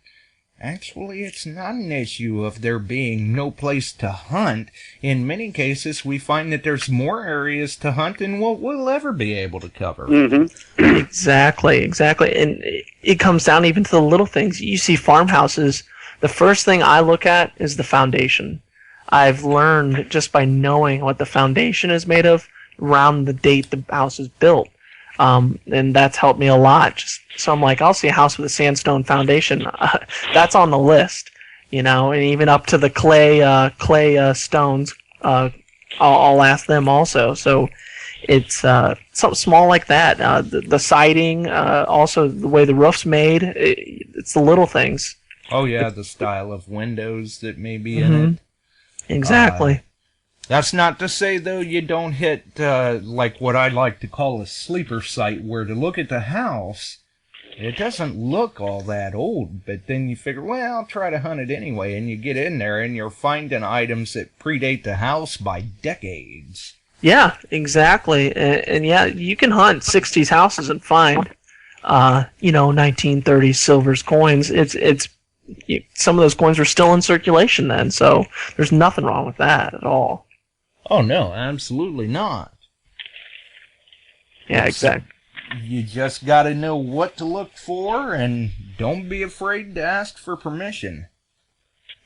actually it's not an issue of there being no place to hunt. In many cases, we find that there's more areas to hunt than what we'll ever be able to cover. Mm-hmm. Exactly. And it comes down even to the little things. You see farmhouses, the first thing I look at is the foundation. I've learned just by knowing what the foundation is made of around the date the house is built. And that's helped me a lot. So I'm like, I'll see a house with a sandstone foundation. That's on the list, and even up to the clay stones. I'll ask them also. So it's something small like that. The siding, also the way the roof's made. It's the little things. Oh yeah, the style of windows that may be in it. Exactly. That's not to say, though, you don't hit, like what I like to call a sleeper site, where to look at the house, it doesn't look all that old, but then you figure, well, I'll try to hunt it anyway, and you get in there, and you're finding items that predate the house by decades. Yeah, exactly. And yeah, you can hunt 60s houses and find, 1930s silvers coins. Some of those coins were still in circulation then, so there's nothing wrong with that at all. Oh, no, absolutely not. Yeah, exactly. You just got to know what to look for, and don't be afraid to ask for permission.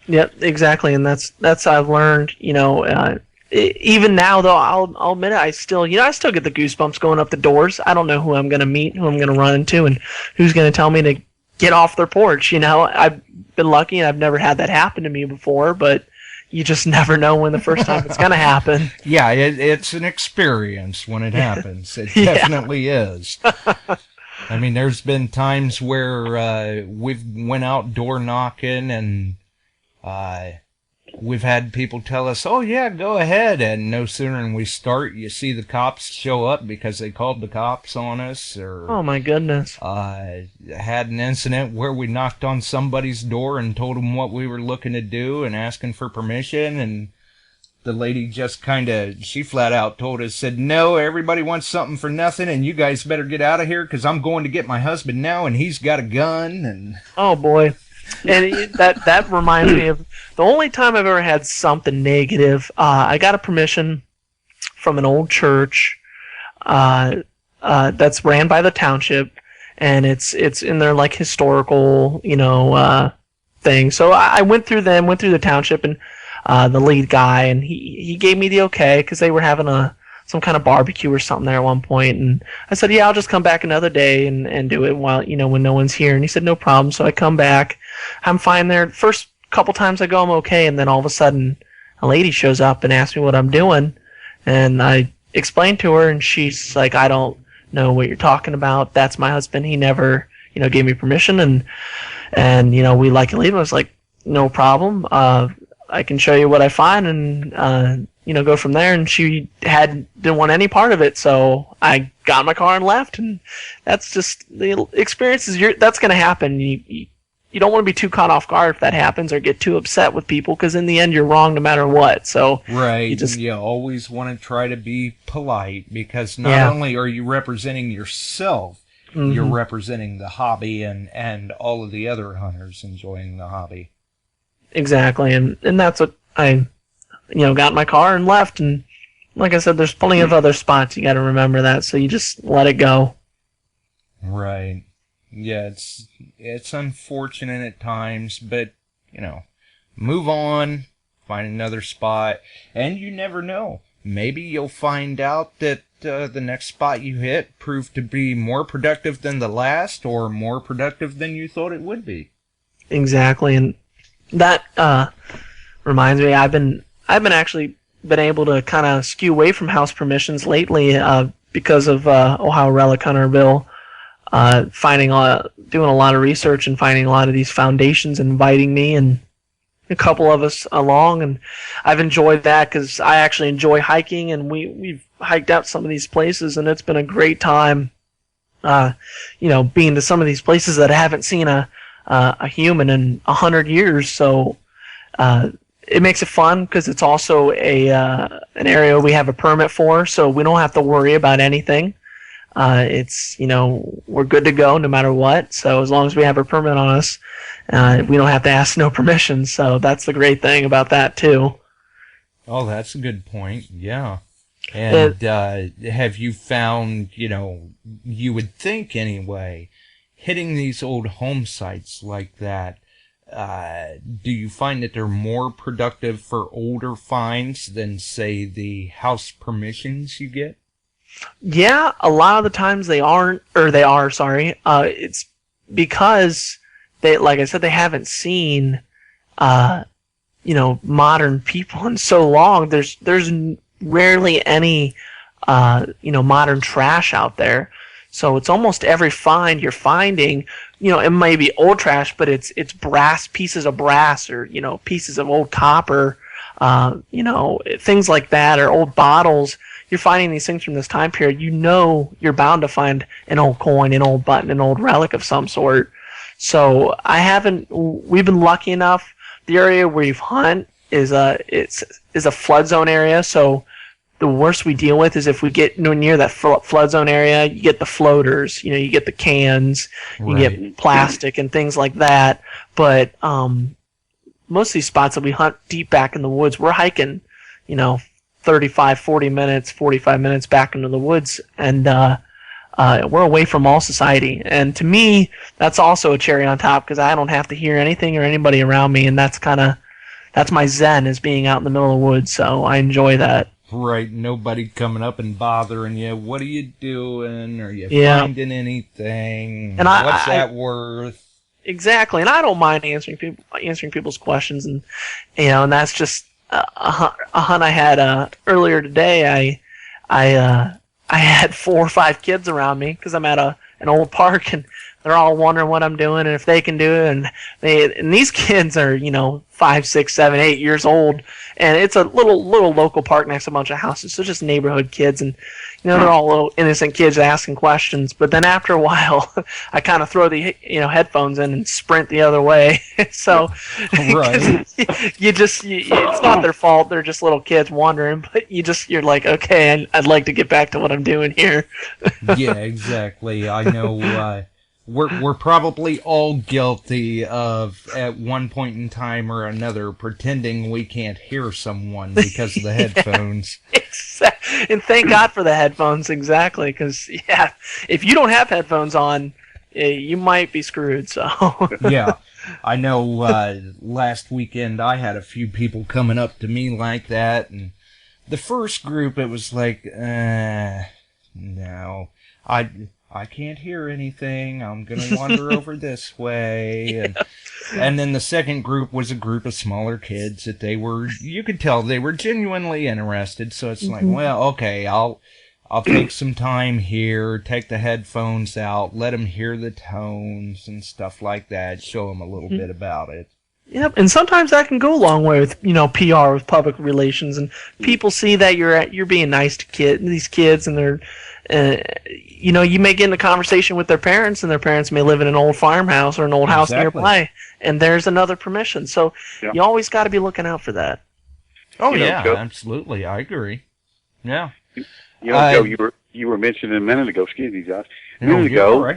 Yep, exactly, and that's I've learned. Even now, though, I'll admit it, I still get the goosebumps going up the doors. I don't know who I'm going to meet, who I'm going to run into, and who's going to tell me to get off their porch. I've been lucky, and I've never had that happen to me before, but you just never know when the first time it's going to happen. Yeah, it's an experience when it happens. It definitely is. I mean, there's been times where we've went out door knocking, and we've had people tell us, oh, yeah, go ahead. And no sooner than we start, you see the cops show up because they called the cops on us. Or oh, my goodness. Had an incident where we knocked on somebody's door and told them what we were looking to do and asking for permission. And the lady just she flat out told us, said, no, everybody wants something for nothing, and you guys better get out of here because I'm going to get my husband now, and he's got a gun. And oh, boy. And that reminds me of the only time I've ever had something negative. I got a permission from an old church that's ran by the township, and it's in their like historical thing. So I went through the township, and the lead guy, and he gave me the okay because they were having some kind of barbecue or something there at one point, and I said, yeah, I'll just come back another day and do it while when no one's here. And he said, no problem. So I come back, I'm fine there. First couple times I go, I'm okay, and then all of a sudden a lady shows up and asks me what I'm doing, and I explained to her, and she's like, I don't know what you're talking about. That's my husband. He never gave me permission, and we like to leave. I was like, no problem. I can show you what I find, and go from there. And she didn't want any part of it, so I got in my car and left. And that's just the experiences. That's going to happen. You don't want to be too caught off guard if that happens, or get too upset with people, because in the end you're wrong no matter what. So right, you always want to try to be polite, because not only are you representing yourself, you're representing the hobby and all of the other hunters enjoying the hobby. Exactly, and that's what I got in my car and left. And like I said, there's plenty of other spots. You got to remember that, so you just let it go. Right. Yeah, it's unfortunate at times, but move on, find another spot, and you never know. Maybe you'll find out that the next spot you hit proved to be more productive than the last, or more productive than you thought it would be. Exactly, and that reminds me, I've been actually been able to kind of skew away from house permissions lately because of Ohio Relic Hunter Bill. Doing a lot of research and finding a lot of these foundations inviting me and a couple of us along, and I've enjoyed that because I actually enjoy hiking, and we've hiked out some of these places, and it's been a great time. Being to some of these places that I haven't seen a human in 100 years, so it makes it fun because it's also an area we have a permit for, so we don't have to worry about anything. We're good to go no matter what. So as long as we have a permit on us, we don't have to ask no permission. So that's the great thing about that too. Oh, that's a good point. Yeah. And have you found, you would think anyway, hitting these old home sites like that, do you find that they're more productive for older finds than, say, the house permissions you get? Yeah, a lot of the times they are, sorry. It's because they, like I said, they haven't seen, modern people in so long. There's rarely any, modern trash out there. So it's almost every find you're finding, it may be old trash, but it's pieces of brass or, pieces of old copper, things like that, or old bottles. You're finding these things from this time period. You're bound to find an old coin, an old button, an old relic of some sort. So we've been lucky enough. The area where we hunt is a flood zone area. So the worst we deal with is if we get near that flood zone area, you get the floaters, you get the cans, you get plastic and things like that. But most of these spots that we hunt deep back in the woods, we're hiking, 35, 40 minutes, 45 minutes back into the woods, and we're away from all society. And to me, that's also a cherry on top, because I don't have to hear anything or anybody around me, and that's my zen, is being out in the middle of the woods. So I enjoy that. Right, nobody coming up and bothering you. What are you doing? Are you finding anything? And what's that worth? Exactly, and I don't mind answering people's questions, and and that's just a hunt I had earlier today. I had 4 or 5 kids around me because I'm at an old park, and they're all wondering what I'm doing and if they can do it. And these kids are 5, 6, 7, 8 years old, and it's a little local park next to a bunch of houses, so just neighborhood kids, and they're all little innocent kids asking questions. But then after a while, I kind of throw the headphones in and sprint the other way. So right. it's not their fault. They're just little kids wandering, but you're like, okay, I'd like to get back to what I'm doing here. Yeah, exactly. I know. We're probably all guilty of, at one point in time or another, pretending we can't hear someone because of the headphones. And thank God for the headphones, exactly, because, if you don't have headphones on, you might be screwed, so. Yeah, I know last weekend I had a few people coming up to me like that, and the first group, it was like, no, I can't hear anything. I'm going to wander over this way. And then the second group was a group of smaller kids that you could tell they were genuinely interested. So it's like, well, okay, I'll take some time here, take the headphones out, let them hear the tones and stuff like that, show them a little bit about it. Yep, and sometimes that can go a long way with PR, with public relations, and people see that you're being nice to these kids, and they're you may get in a conversation with their parents, and their parents may live in an old farmhouse or an old house nearby, and there's another permission. So you always got to be looking out for that. Oh Joe, absolutely, I agree. Yeah. Joe, you were mentioning a minute ago. Excuse me, Josh. A minute ago, right.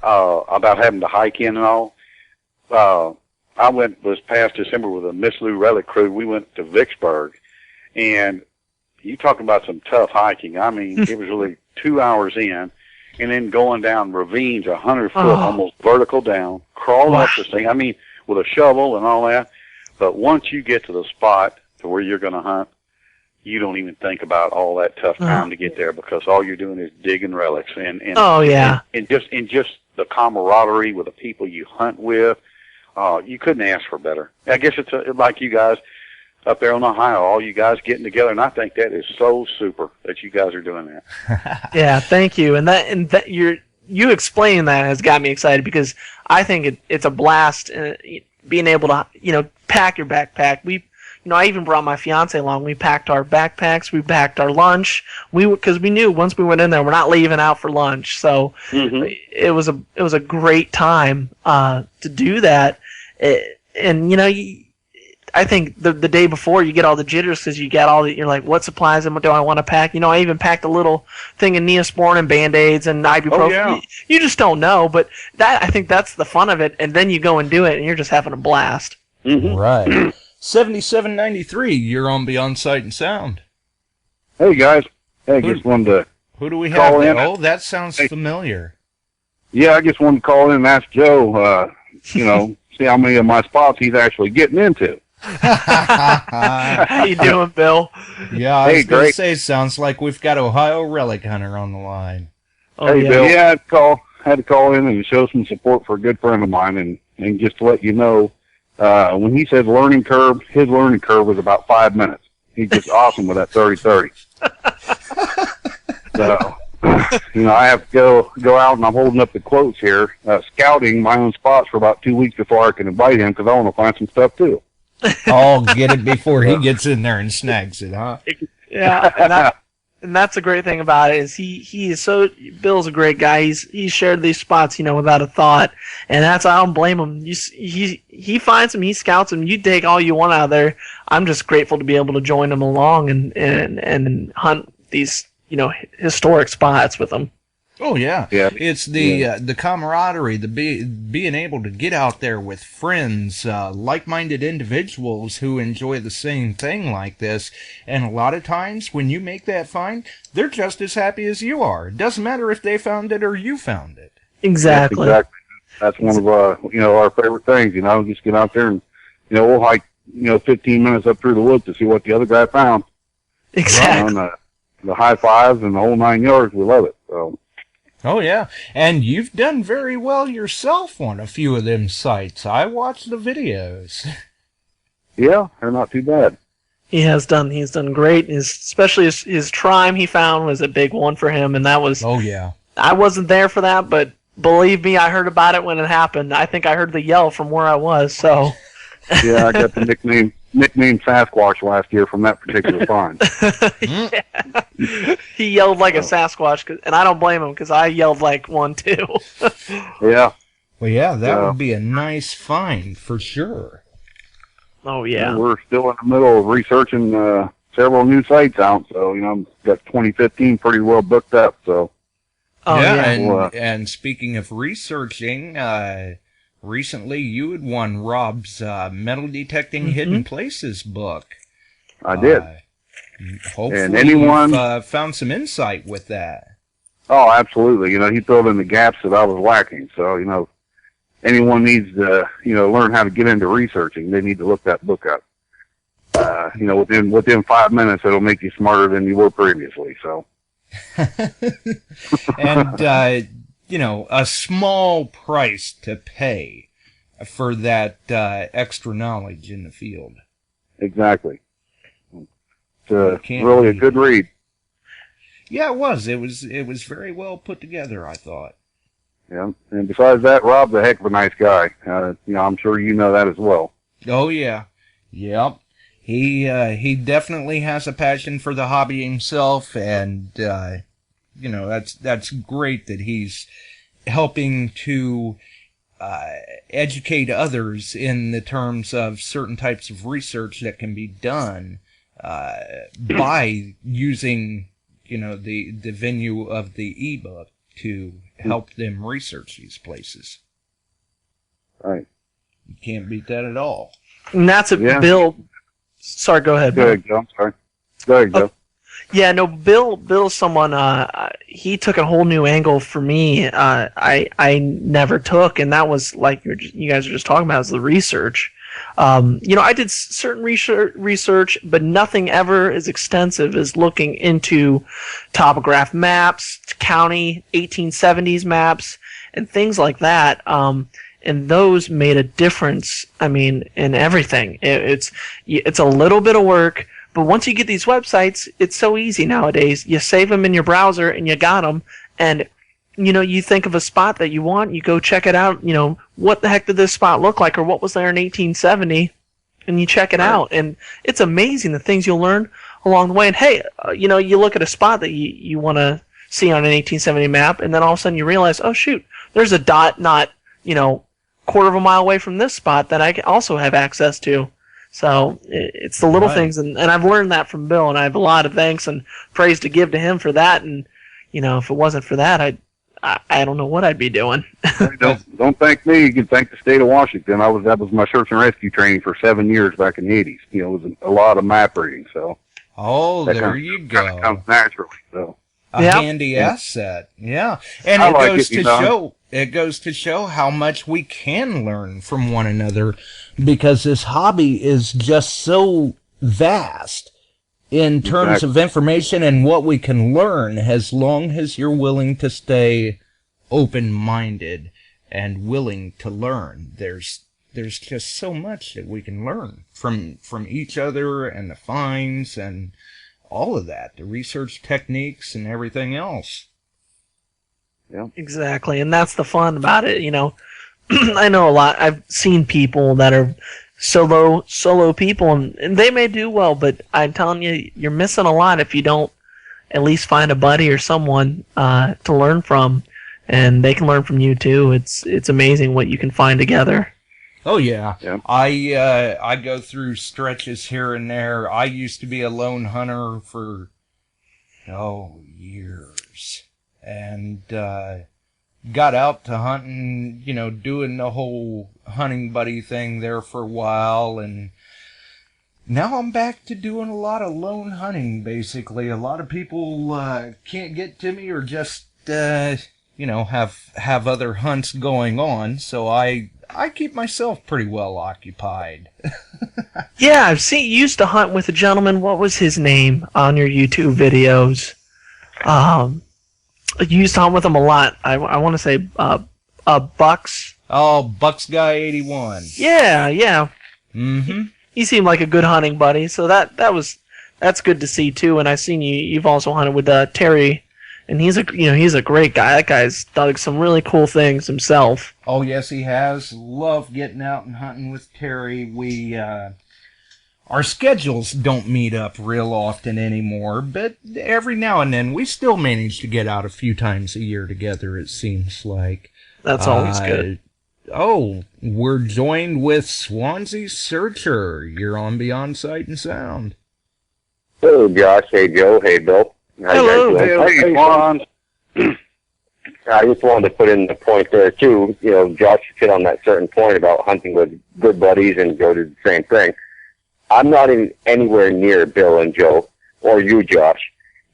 About having to hike in and all. I was past December with a Miss Lou Relic crew. We went to Vicksburg, and you talking about some tough hiking. I mean, it was really 2 hours in, and then going down ravines 100 foot, almost vertical down, crawl up this thing. I mean, with a shovel and all that. But once you get to the spot to where you're going to hunt, you don't even think about all that tough time to get there, because all you're doing is digging relics and just the camaraderie with the people you hunt with. You couldn't ask for better. I guess it's like you guys up there in Ohio, all you guys getting together, and I think that is so super that you guys are doing that. Yeah, thank you. And that you explaining that has got me excited, because I think it's a blast being able to pack your backpack. I even brought my fiance along. We packed our backpacks. We packed our lunch. Because we knew once we went in there, we're not leaving out for lunch. So it was a great time to do that. I think the day before you get all the jitters because you got you're like, what supplies do I want to pack? I even packed a little thing of Neosporin and Band-Aids and ibuprofen. Oh, yeah. You just don't know, but I think that's the fun of it. And then you go and do it, and you're just having a blast. Right. 7793, you're on Beyond Sight and Sound. Hey guys, just wanted to who do we call have? in. Oh, that sounds familiar. Yeah, I just wanted to call in and ask Joe, see how many of my spots he's actually getting into. How you doing, Bill? Yeah, I was going to say, sounds like we've got Ohio Relic Hunter on the line. Oh, hey, yeah. Bill. Yeah, I had to call in and show some support for a good friend of mine, and just to let you know, when he said learning curve, his learning curve was about 5 minutes. He's just awesome with that 30-30. So, I have to go out, and I'm holding up the quotes here, scouting my own spots for about 2 weeks before I can invite him, because I want to find some stuff too. I'll get it before he gets in there and snags it, huh? Yeah, and that's the great thing about it is he is so Bill's a great guy. He's shared these spots, without a thought, and I don't blame him. He finds them, he scouts them. You take all you want out of there. I'm just grateful to be able to join him along and hunt these historic spots with him. Oh yeah, Yeah. It's the camaraderie, being able to get out there with friends, like-minded individuals who enjoy the same thing like this. And a lot of times, when you make that find, they're just as happy as you are. It doesn't matter if they found it or you found it. Exactly. Exactly. That's one of our favorite things. Just get out there and we'll hike 15 minutes up through the woods to see what the other guy found. Exactly. The high fives and the whole 9 yards. We love it. So. Oh yeah, and you've done very well yourself on a few of them sites. I watched the videos. Yeah, they're not too bad. He's done great. Especially his Trime he found was a big one for him, and that was. Oh yeah. I wasn't there for that, but believe me, I heard about it when it happened. I think I heard the yell from where I was. So. Yeah, I got the nickname Sasquatch last year from that particular find. Yeah. He yelled like a Sasquatch, and I don't blame him because I yelled like one too. Yeah. Well, yeah, that would be a nice find for sure. Oh yeah. We're still in the middle of researching several new sites out, so got 2015 pretty well booked up. So. Oh yeah, and speaking of researching, recently you had won Rob's Metal Detecting Hidden Places book. I did. Hopefully and anyone you've found some insight with that. Oh, absolutely. He filled in the gaps that I was lacking. So, anyone needs to, learn how to get into researching, they need to look that book up. Within 5 minutes, it'll make you smarter than you were previously. So. And, a small price to pay for that extra knowledge in the field. Exactly. It's really a good read. Yeah, it was. It was very well put together, I thought. Yeah, and besides that, Rob's a heck of a nice guy. I'm sure you know that as well. Oh yeah, yep. He definitely has a passion for the hobby himself, and that's great that he's helping to educate others in the terms of certain types of research that can be done by using the venue of the ebook to help them research these places. Right. You can't beat that at all. And that's Bill. Sorry, go ahead. Go ahead, Joe. I'm sorry. Go ahead, Joe. Yeah, no, Bill's someone, he took a whole new angle for me, I never took, and that was, like you guys are just talking about, is the research. I did certain research, but nothing ever as extensive as looking into topograph maps, county 1870s maps, and things like that. And those made a difference, in everything. It's a little bit of work, but once you get these websites, it's so easy nowadays. You save them in your browser and you got them, and you think of a spot that you want, you go check it out, what the heck did this spot look like, or what was there in 1870, and you check it out, and it's amazing the things you'll learn along the way. And hey, you look at a spot that you want to see on an 1870 map, and then all of a sudden you realize, oh shoot, there's a dot not, quarter of a mile away from this spot that I also have access to. So it's the little things, and I've learned that from Bill, and I have a lot of thanks and praise to give to him for that. And if it wasn't for that, I don't know what I'd be doing. Don't thank me. You can thank the state of Washington. That was my search and rescue training for 7 years back in the 80s. It was a lot of map reading. So there you go. That comes naturally. So a handy asset, yeah. And it goes to show how much we can learn from one another, because this hobby is just so vast in terms of information and what we can learn, as long as you're willing to stay open-minded and willing to learn. There's just so much that we can learn from each other, and the finds and all of that, the research techniques and everything else. Yeah. Exactly, and that's the fun about it, I know a lot. I've seen people that are solo people, and they may do well, but I'm telling you, you're missing a lot if you don't at least find a buddy or someone to learn from, and they can learn from you too. It's amazing what you can find together. Oh yeah. Yeah. I go through stretches here and there. I used to be a lone hunter for years, and got out to hunting, doing the whole hunting buddy thing there for a while, and now I'm back to doing a lot of lone hunting, basically. A lot of people can't get to me or just, have other hunts going on, so I keep myself pretty well occupied. Yeah, I've seen you used to hunt with a gentleman. What was his name on your YouTube videos? You used to hunt with him a lot. I want to say Bucks. Oh, Bucks Guy 81. Yeah. Mm-hmm. He seemed like a good hunting buddy, so that's good to see too. And I've seen you've also hunted with Terry, and he's a great guy. That guy's done some really cool things himself. Oh yes, he has. Love getting out and hunting with Terry. We our schedules don't meet up real often anymore, but every now and then we still manage to get out a few times a year together, it seems like. That's always good. Oh, we're joined with Swansea Searcher. You're on Beyond Sight and Sound. Hello, Josh. Hey, Joe. Hey, Bill. How you guys doing? Hey, Juan. I just wanted to put in the point there, too. Josh hit on that certain point about hunting with good buddies, and Joe did the same thing. I'm not anywhere near Bill and Joe, or you, Josh.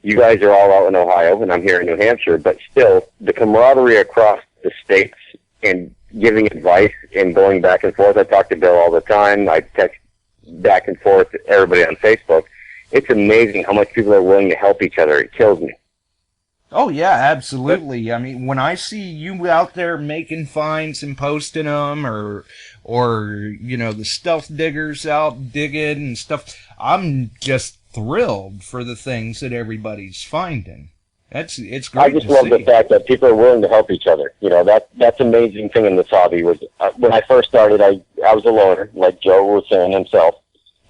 You guys are all out in Ohio, and I'm here in New Hampshire, but still, the camaraderie across the states and giving advice and going back and forth. I talk to Bill all the time. I text back and forth to everybody on Facebook. It's amazing how much people are willing to help each other. It kills me. Oh, yeah, absolutely. I mean, when I see you out there making finds and posting them, or the stealth diggers out digging and stuff, I'm just thrilled for the things that everybody's finding. It's great. I just love the fact that people are willing to help each other. That's an amazing thing in this hobby. Was when I first started, I was a loner, like Joe was saying himself.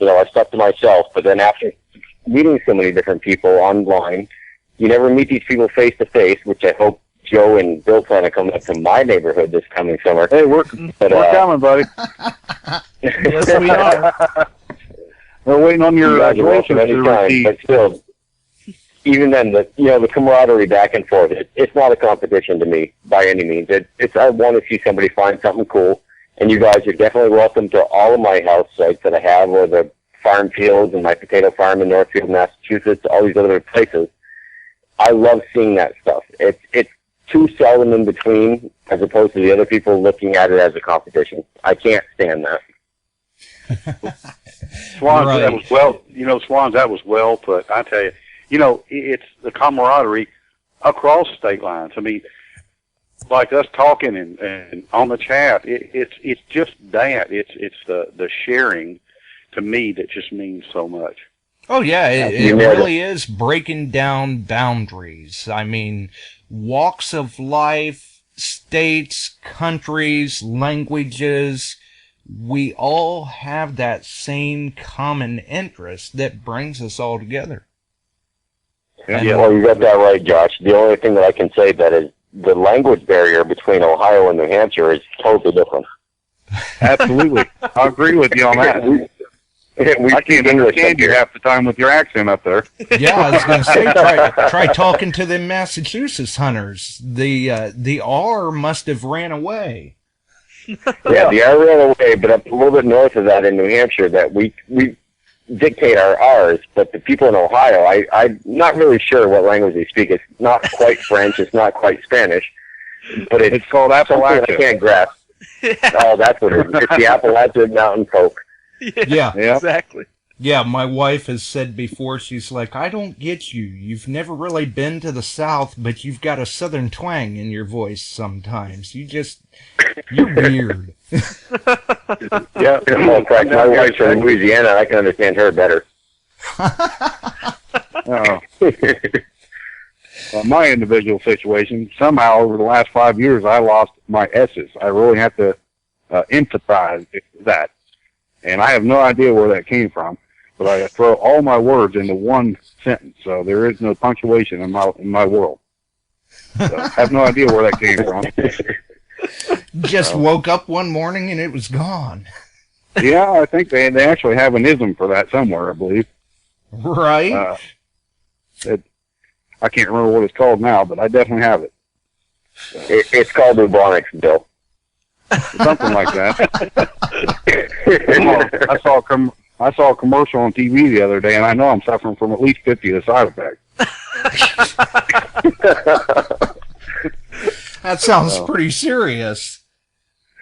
I stuck to myself, but then after meeting so many different people online, you never meet these people face to face, which I hope Joe and Bill plan on coming up to my neighborhood this coming summer. Hey, we're coming, buddy. Yes, we are. We're waiting on your graduation anytime, but still, even then, the camaraderie back and forth, it's not a competition to me by any means. I want to see somebody find something cool, and you guys are definitely welcome to all of my house sites that I have, or the farm fields and my potato farm in Northfield, Massachusetts, all these other places. I love seeing that stuff. It's too seldom in between, as opposed to the other people looking at it as a competition. I can't stand that. Swans, right. That was Swans, that was well put. I tell you, it's the camaraderie across state lines. I mean, like us talking and on the chat, it's just that. It's the sharing to me that just means so much. Oh, yeah, it really is breaking down boundaries. I mean, walks of life, states, countries, languages, we all have that same common interest that brings us all together. Yeah. Well, you got that right, Josh. The only thing that I can say that is the language barrier between Ohio and New Hampshire is totally different. Absolutely. I agree with you on that. I can't understand you half the time with your accent up there. Yeah, I was going to say, try talking to them Massachusetts hunters. The R must have ran away. Yeah, the R ran away, but up a little bit north of that in New Hampshire, that we dictate our R's, but the people in Ohio, I'm not really sure what language they speak. It's not quite French, it's not quite Spanish, but it's called Appalachia. I can't grasp. Oh, that's what it is. It's the Appalachian Mountain Folk. Yeah, Exactly. Yeah, my wife has said before, she's like, I don't get you. You've never really been to the South, but you've got a Southern twang in your voice sometimes. You're weird. Yeah, well, correct. My wife's from Louisiana, and I can understand her better. Well, my individual situation, somehow over the last 5 years, I lost my S's. I really have to empathize with that. And I have no idea where that came from, but I throw all my words into one sentence, so there is no punctuation in my world. So I have no idea where that came from. Just woke up one morning and it was gone. Yeah, I think they actually have an ism for that somewhere, I believe. Right? I can't remember what it's called now, but I definitely have it. It's called bubonics, Bill. Something like that. I saw a commercial on TV the other day, and I know I'm suffering from at least 50 of the side effects. That sounds pretty serious.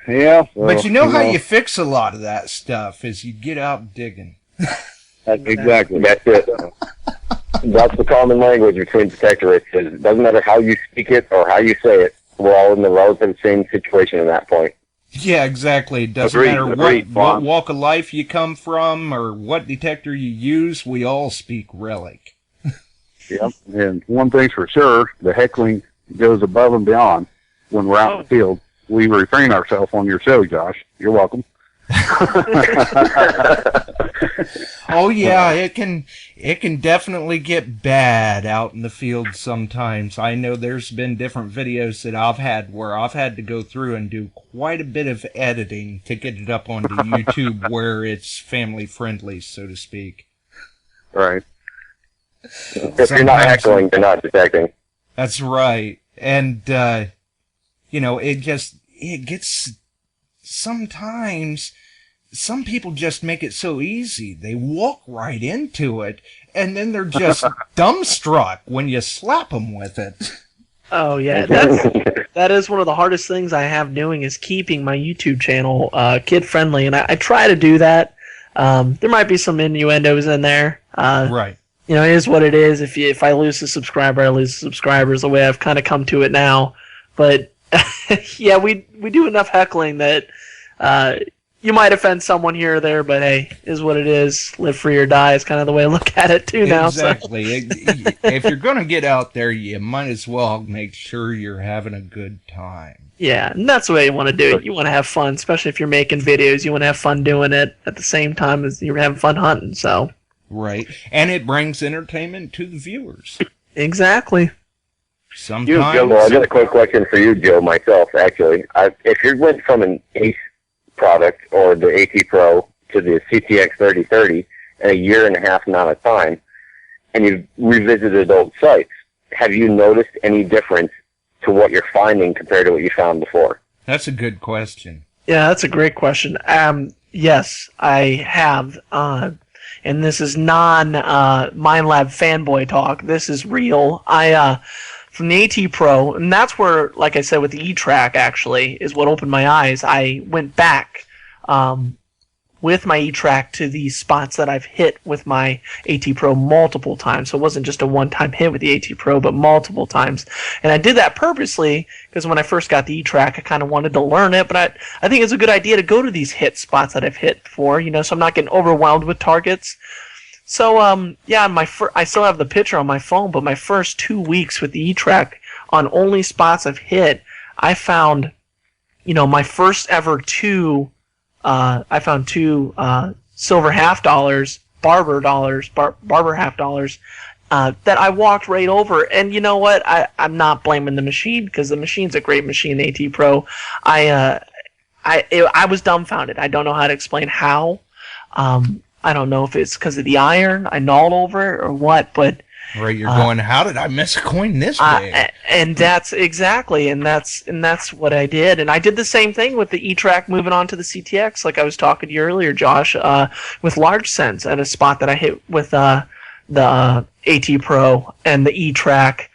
Yeah. But you know how you fix a lot of that stuff is you get out digging. Exactly. That's it. That's the common language between detectorists. It doesn't matter how you speak it or how you say it. We're all in the relative same situation at that point. Yeah, exactly. It doesn't matter what walk of life you come from or what detector you use. We all speak relic. Yep. And one thing's for sure, the heckling goes above and beyond when we're out in the field. We refrain ourselves on your show, Josh. You're welcome. Oh yeah, it can definitely get bad out in the field sometimes. I know there's been different videos that I've had where I've had to go through and do quite a bit of editing to get it up onto YouTube where it's family friendly, so to speak. Right. If you're not heckling, you're not detecting. That's right. And it gets sometimes. Some people just make it so easy. They walk right into it, and then they're just dumbstruck when you slap them with it. Oh, yeah. That is one of the hardest things I have doing is keeping my YouTube channel kid-friendly, and I try to do that. There might be some innuendos in there. Right. It is what it is. If I lose a subscriber, I lose subscribers, the way I've kind of come to it now. But, yeah, we do enough heckling that... you might offend someone here or there, but hey, is what it is. Live free or die is kind of the way I look at it too now. Exactly. So. If you're going to get out there, you might as well make sure you're having a good time. Yeah, and that's the way you want to do it. You want to have fun, especially if you're making videos. You want to have fun doing it at the same time as you're having fun hunting. So. Right, and it brings entertainment to the viewers. Exactly. Sometimes. Well, I got a quick question for you, Joe. Myself, actually, if you went from an Ace product or the AT Pro to the CTX 3030 in a year and a half amount of time, and you've revisited old sites, have you noticed any difference to what you're finding compared to what you found before? That's a good question. Yeah, that's a great question. Yes, I have. And this is Minelab fanboy talk. This is real. From the AT Pro, and that's where, like I said, with the Etrac actually, is what opened my eyes. I went back with my Etrac to the spots that I've hit with my AT Pro multiple times. So it wasn't just a one-time hit with the AT Pro, but multiple times. And I did that purposely because when I first got the Etrac, I kind of wanted to learn it, but I think it's a good idea to go to these hit spots that I've hit before, so I'm not getting overwhelmed with targets. So, yeah, I still have the picture on my phone, but my first 2 weeks with the Etrac on only spots I've hit, I found, my first ever two silver half dollars, barber half dollars, that I walked right over. And you know what? I'm not blaming the machine because the machine's a great machine, the AT Pro. I was dumbfounded. I don't know how to explain how. I don't know if it's because of the iron I gnawed over it or what, but right, you're going, how did I miss a coin this way? And that's exactly, and that's what I did. And I did the same thing with the Etrac moving on to the CTX, like I was talking to you earlier, Josh, with large sense at a spot that I hit with the AT Pro and the Etrac.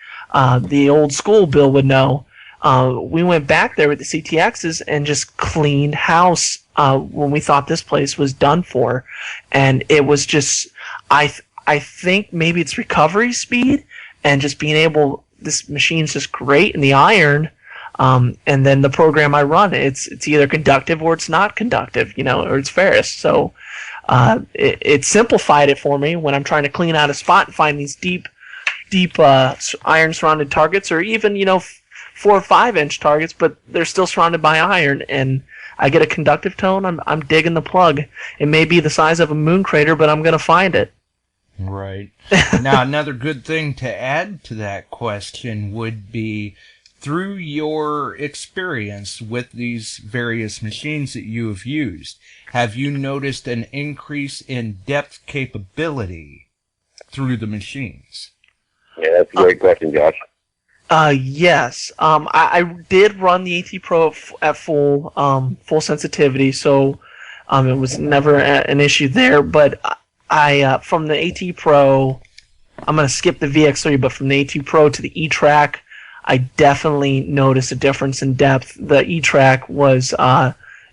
The old school Bill would know. We went back there with the CTXs and just cleaned house when we thought this place was done for. And it was just, I think maybe it's recovery speed and just being able, this machine's just great in the iron. And then the program I run, it's either conductive or it's not conductive, or it's ferrous. So it simplified it for me when I'm trying to clean out a spot and find these deep iron surrounded targets, or even, 4 or 5 inch targets, but they're still surrounded by iron, and I get a conductive tone. I'm digging the plug. It may be the size of a moon crater, but I'm gonna find it. Right. Now, another good thing to add to that question would be, through your experience with these various machines that you have you noticed an increase in depth capability through the machines? Yeah, that's a great question, Josh. Yes. I did run the AT Pro at full sensitivity, so it was never an issue there. But I from the AT Pro, I'm gonna skip the VX3, but from the AT Pro to the Etrac, I definitely noticed a difference in depth. The Etrac was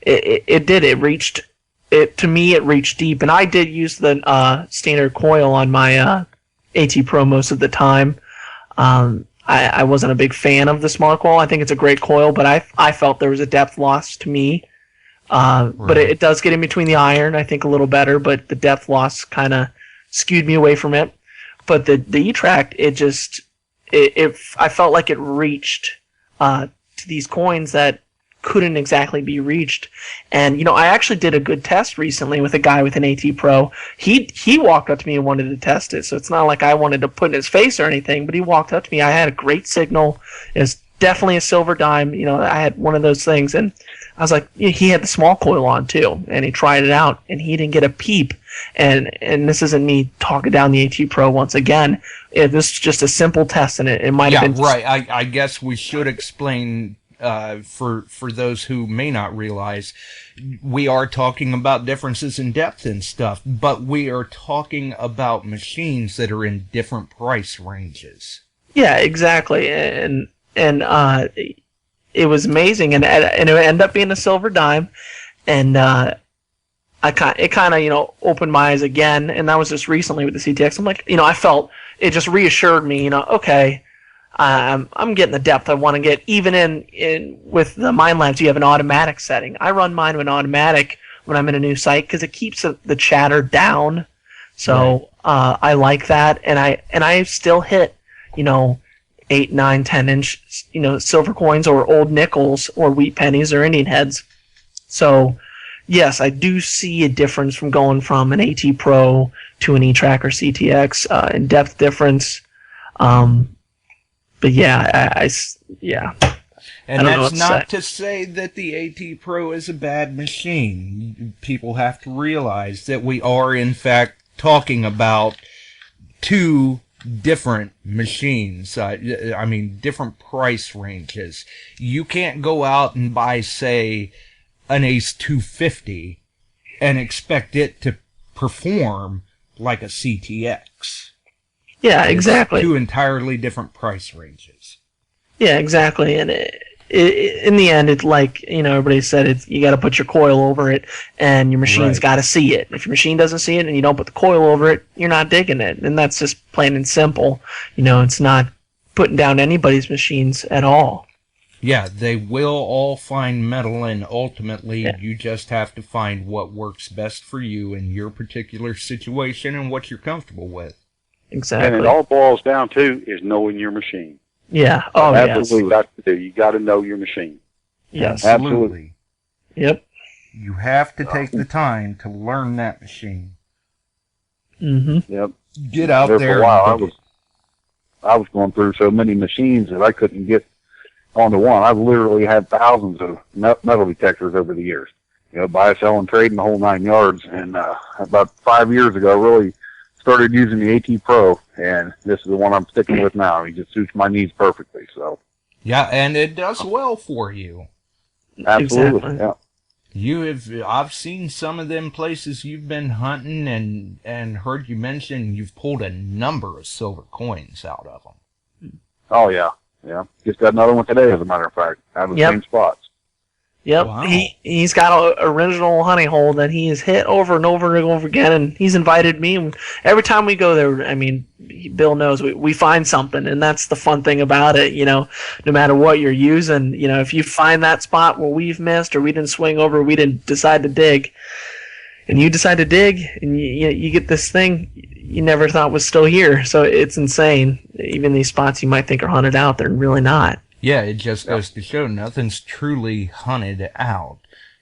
it reached deep, and I did use the standard coil on my AT Pro most of the time. I wasn't a big fan of the smart coil. I think it's a great coil, but I felt there was a depth loss to me. But it does get in between the iron, I think, a little better, but the depth loss kind of skewed me away from it. But the Etrac, I felt like it reached to these coins that couldn't exactly be reached. And, I actually did a good test recently with a guy with an AT Pro. He walked up to me and wanted to test it, so it's not like I wanted to put in his face or anything, but he walked up to me. I had a great signal. It was definitely a silver dime. I had one of those things, and I was like, he had the small coil on too, and he tried it out, and he didn't get a peep. And this isn't me talking down the AT Pro once again. This is just a simple test, and it might have been... Yeah, right. I guess we should explain... for those who may not realize, we are talking about differences in depth and stuff, but we are talking about machines that are in different price ranges. Yeah, exactly, and it was amazing, and it ended up being a silver dime, and it kind of opened my eyes again, and that was just recently with the CTX. I'm like, I felt it just reassured me, okay. I'm getting the depth I want to get. Even in with the Minelabs, you have an automatic setting. I run mine with an automatic when I'm in a new site because it keeps the chatter down. So I like that, and I still hit 8, 9, 10 inch silver coins or old nickels or wheat pennies or Indian heads. So yes, I do see a difference from going from an AT Pro to an Etrac or CTX in depth difference. But yeah, yeah. And that's not to say that the AT Pro is a bad machine. People have to realize that we are, in fact, talking about two different machines. Different price ranges. You can't go out and buy, say, an Ace 250 and expect it to perform like a CTX. Yeah, exactly. Two entirely different price ranges. Yeah, exactly. And in the end, it's like, everybody said, you got to put your coil over it, and your machine's got to see it. If your machine doesn't see it and you don't put the coil over it, you're not digging it. And that's just plain and simple. It's not putting down anybody's machines at all. Yeah, they will all find metal, and ultimately you just have to find what works best for you in your particular situation and what you're comfortable with. Exactly. And it all boils down to is knowing your machine. Yeah. Oh, absolutely. That's what you got to know your machine. Yes. Absolutely. Yep. You have to take the time to learn that machine. Mm-hmm. Yep. Get out there. For a while, I was going through so many machines that I couldn't get onto one. I've literally had thousands of metal detectors over the years. Buy, sell, and trade in the whole 9 yards. And about 5 years ago, really started using the AT Pro, and this is the one I'm sticking with now. He just suits my needs perfectly. So. Yeah, and it does well for you. Absolutely. Exactly. Yeah. I've seen some of them places you've been hunting and heard you mention you've pulled a number of silver coins out of them. Oh yeah. Yeah. Just got another one today, as a matter of fact, out of the same spots. Yep, wow. He's got an original honey hole that he has hit over and over and over again, and he's invited me. And every time we go there, Bill knows we find something, and that's the fun thing about it. No matter what you're using, if you find that spot where we've missed or we didn't swing over, we didn't decide to dig, and you decide to dig, and you get this thing you never thought was still here. So it's insane. Even these spots you might think are hunted out, they're really not. Yeah, it just goes to show nothing's truly hunted out.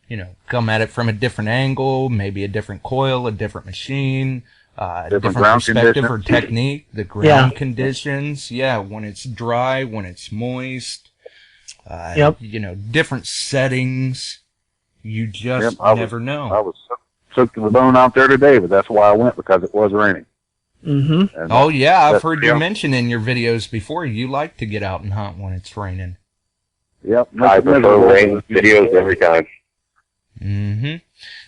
You know, come at it from a different angle, maybe a different coil, a different machine, different ground perspective or conditions. technique, the ground conditions. Yeah, when it's dry, when it's moist. You know, different settings. You just never know. I was soaked to the bone out there today, but that's why I went, because it was raining. Mm-hmm. Oh, yeah, I've heard you mention in your videos before you like to get out and hunt when it's raining. Yep. I prefer rain videos every time. Mm-hmm.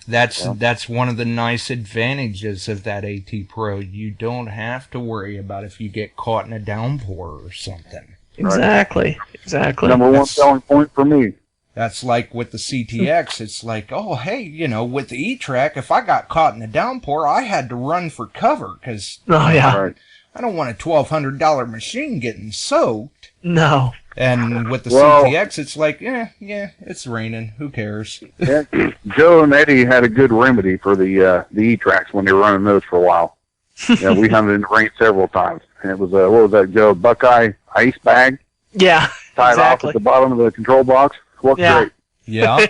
That's one of the nice advantages of that AT Pro. You don't have to worry about if you get caught in a downpour or something. Exactly. Exactly. Number one selling point for me. That's like with the CTX. It's like, oh, hey, you know, with the Etrac, if I got caught in a downpour, I had to run for cover because I don't want a $1,200 machine getting soaked. No. And with the CTX, it's like, yeah, it's raining. Who cares? Yeah, Joe and Eddie had a good remedy for the E-Tracs when they were running those for a while. Yeah, we hunted in the rain several times. And it was, what was that, Joe? Buckeye ice bag? Yeah, tied off at the bottom of the control box. Worked great. Yeah.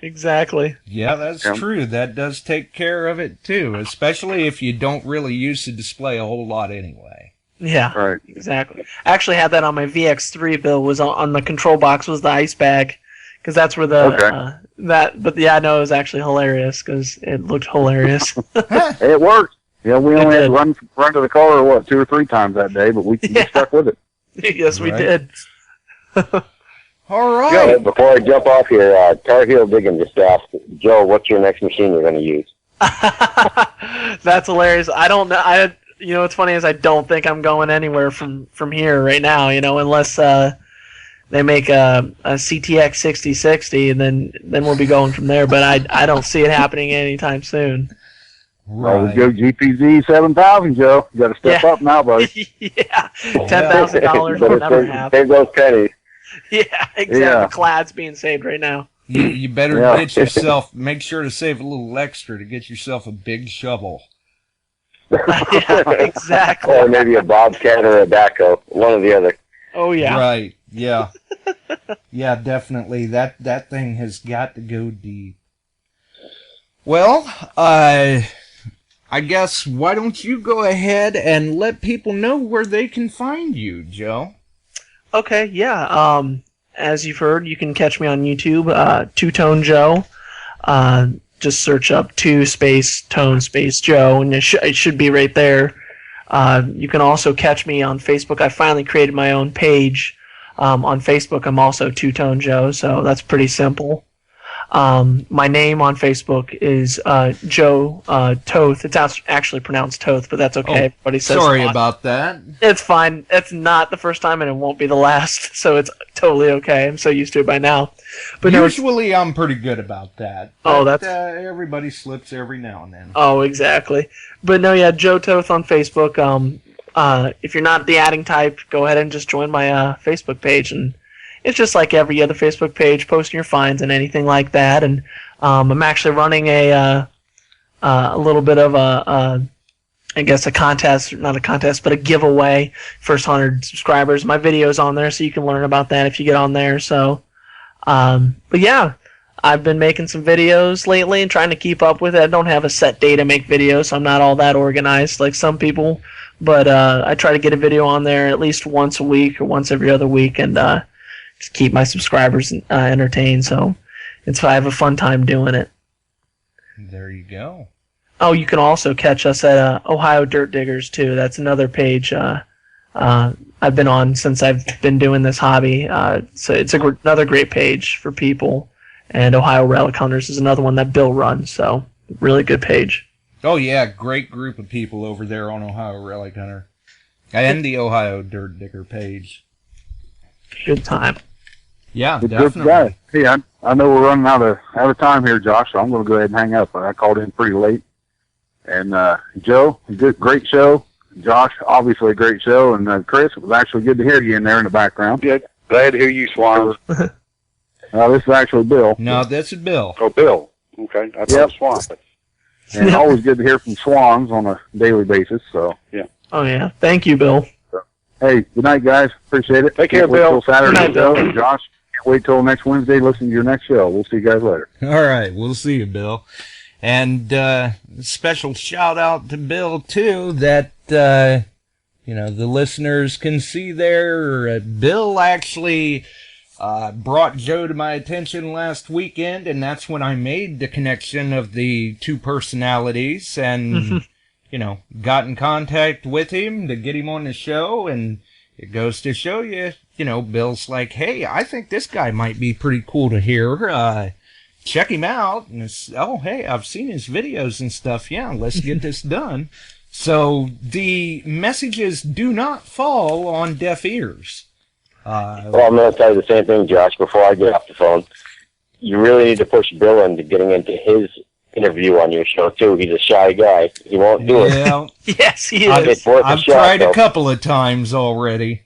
Exactly. Yeah, that's true. That does take care of it, too, especially if you don't really use the display a whole lot anyway. Yeah, right. Exactly. I actually had that on my VX3, Bill, was on the control box was the ice bag, because that's where the, but yeah, no, it was actually hilarious, because it looked hilarious. It worked. Yeah, we only had to run to the car, 2 or 3 times that day, but we stuck with it. Yes, we did. All right. Joe, before I jump off here, Tar Heel Digging just asked, Joe, what's your next machine you're going to use? That's hilarious. I don't know. You know, what's funny is I don't think I'm going anywhere from here right now, you know, unless they make a CTX 6060, and then we'll be going from there. But I don't see it happening anytime soon. Right. Go GPZ 7000, Joe. You got to step up now, buddy. Yeah, $10,000 will never happen. Save those pennies. Yeah, exactly. Yeah. Clad's being saved right now. You better get yourself. Make sure to save a little extra to get yourself a big shovel. Yeah, exactly. Or maybe a bobcat or a backhoe, one or the other. Oh yeah. Right. Yeah. Yeah, definitely. That thing has got to go deep. Well, I guess why don't you go ahead and let people know where they can find you, Joe? Okay. Yeah. As you've heard, you can catch me on YouTube, Two Tone Joe. Just search up 2 space Tone space Joe, and it should be right there. You can also catch me on Facebook. I finally created my own page on Facebook. I'm also Two Tone Joe, so that's pretty simple. My name on Facebook is Joe Toth. It's actually pronounced Toth, but that's okay. Everybody says sorry about that. It's fine. It's not the first time, and it won't be the last, so it's totally okay. I'm so used to it by now. But usually, I'm pretty good about that. But, that's everybody slips every now and then. Oh, exactly. But no, yeah, Joe Toth on Facebook. If you're not the adding type, go ahead and just join my Facebook page, and it's just like every other Facebook page, posting your finds and anything like that. And I'm actually running a little bit of I guess a contest, not a contest, but a giveaway. First 100 subscribers. My video's on there, so you can learn about that if you get on there. So, but yeah, I've been making some videos lately and trying to keep up with it. I don't have a set day to make videos, so I'm not all that organized like some people. But I try to get a video on there at least once a week or once every other week, and just keep my subscribers entertained. So I have a fun time doing it. There you go. Oh, you can also catch us at Ohio Dirt Diggers too. That's another page I've been on since I've been doing this hobby. So it's another great page for people. And Ohio Relic Hunters is another one that Bill runs. So really good page. Oh yeah, great group of people over there on Ohio Relic Hunter and the Ohio Dirt Digger page. Good time. Yeah, good definitely. Guy. Hey, I know we're running out of time here, Josh, so I'm going to go ahead and hang up. I called in pretty late. And Joe, great show. Josh, obviously a great show. And Chris, it was actually good to hear you in there in the background. Yeah, glad to hear you, Swans. This is actually Bill. No, this is Bill. Oh, Bill. Okay, I thought Swans. And always good to hear from Swans on a daily basis. So yeah. Oh yeah, thank you, Bill. Hey, good night, guys. Appreciate it. Take care, Can't wait Bill. till Saturday, Good night, Bill. And Josh, can't wait till next Wednesday. Listen to your next show. We'll see you guys later. All right, we'll see you, Bill. And special shout out to Bill too. That the listeners can see there. Bill actually brought Joe to my attention last weekend, and that's when I made the connection of the two personalities, and got in contact with him to get him on the show. And it goes to show you, Bill's like, hey, I think this guy might be pretty cool to hear. Check him out. And it's, oh, hey, I've seen his videos and stuff. Yeah, let's get this done. So the messages do not fall on deaf ears. Well, I'm going to tell you the same thing, Josh, before I get off the phone. You really need to push Bill into getting into his interview on your show, too. He's a shy guy. He won't do it. Yeah, Yes, he is. I've tried a couple of times already.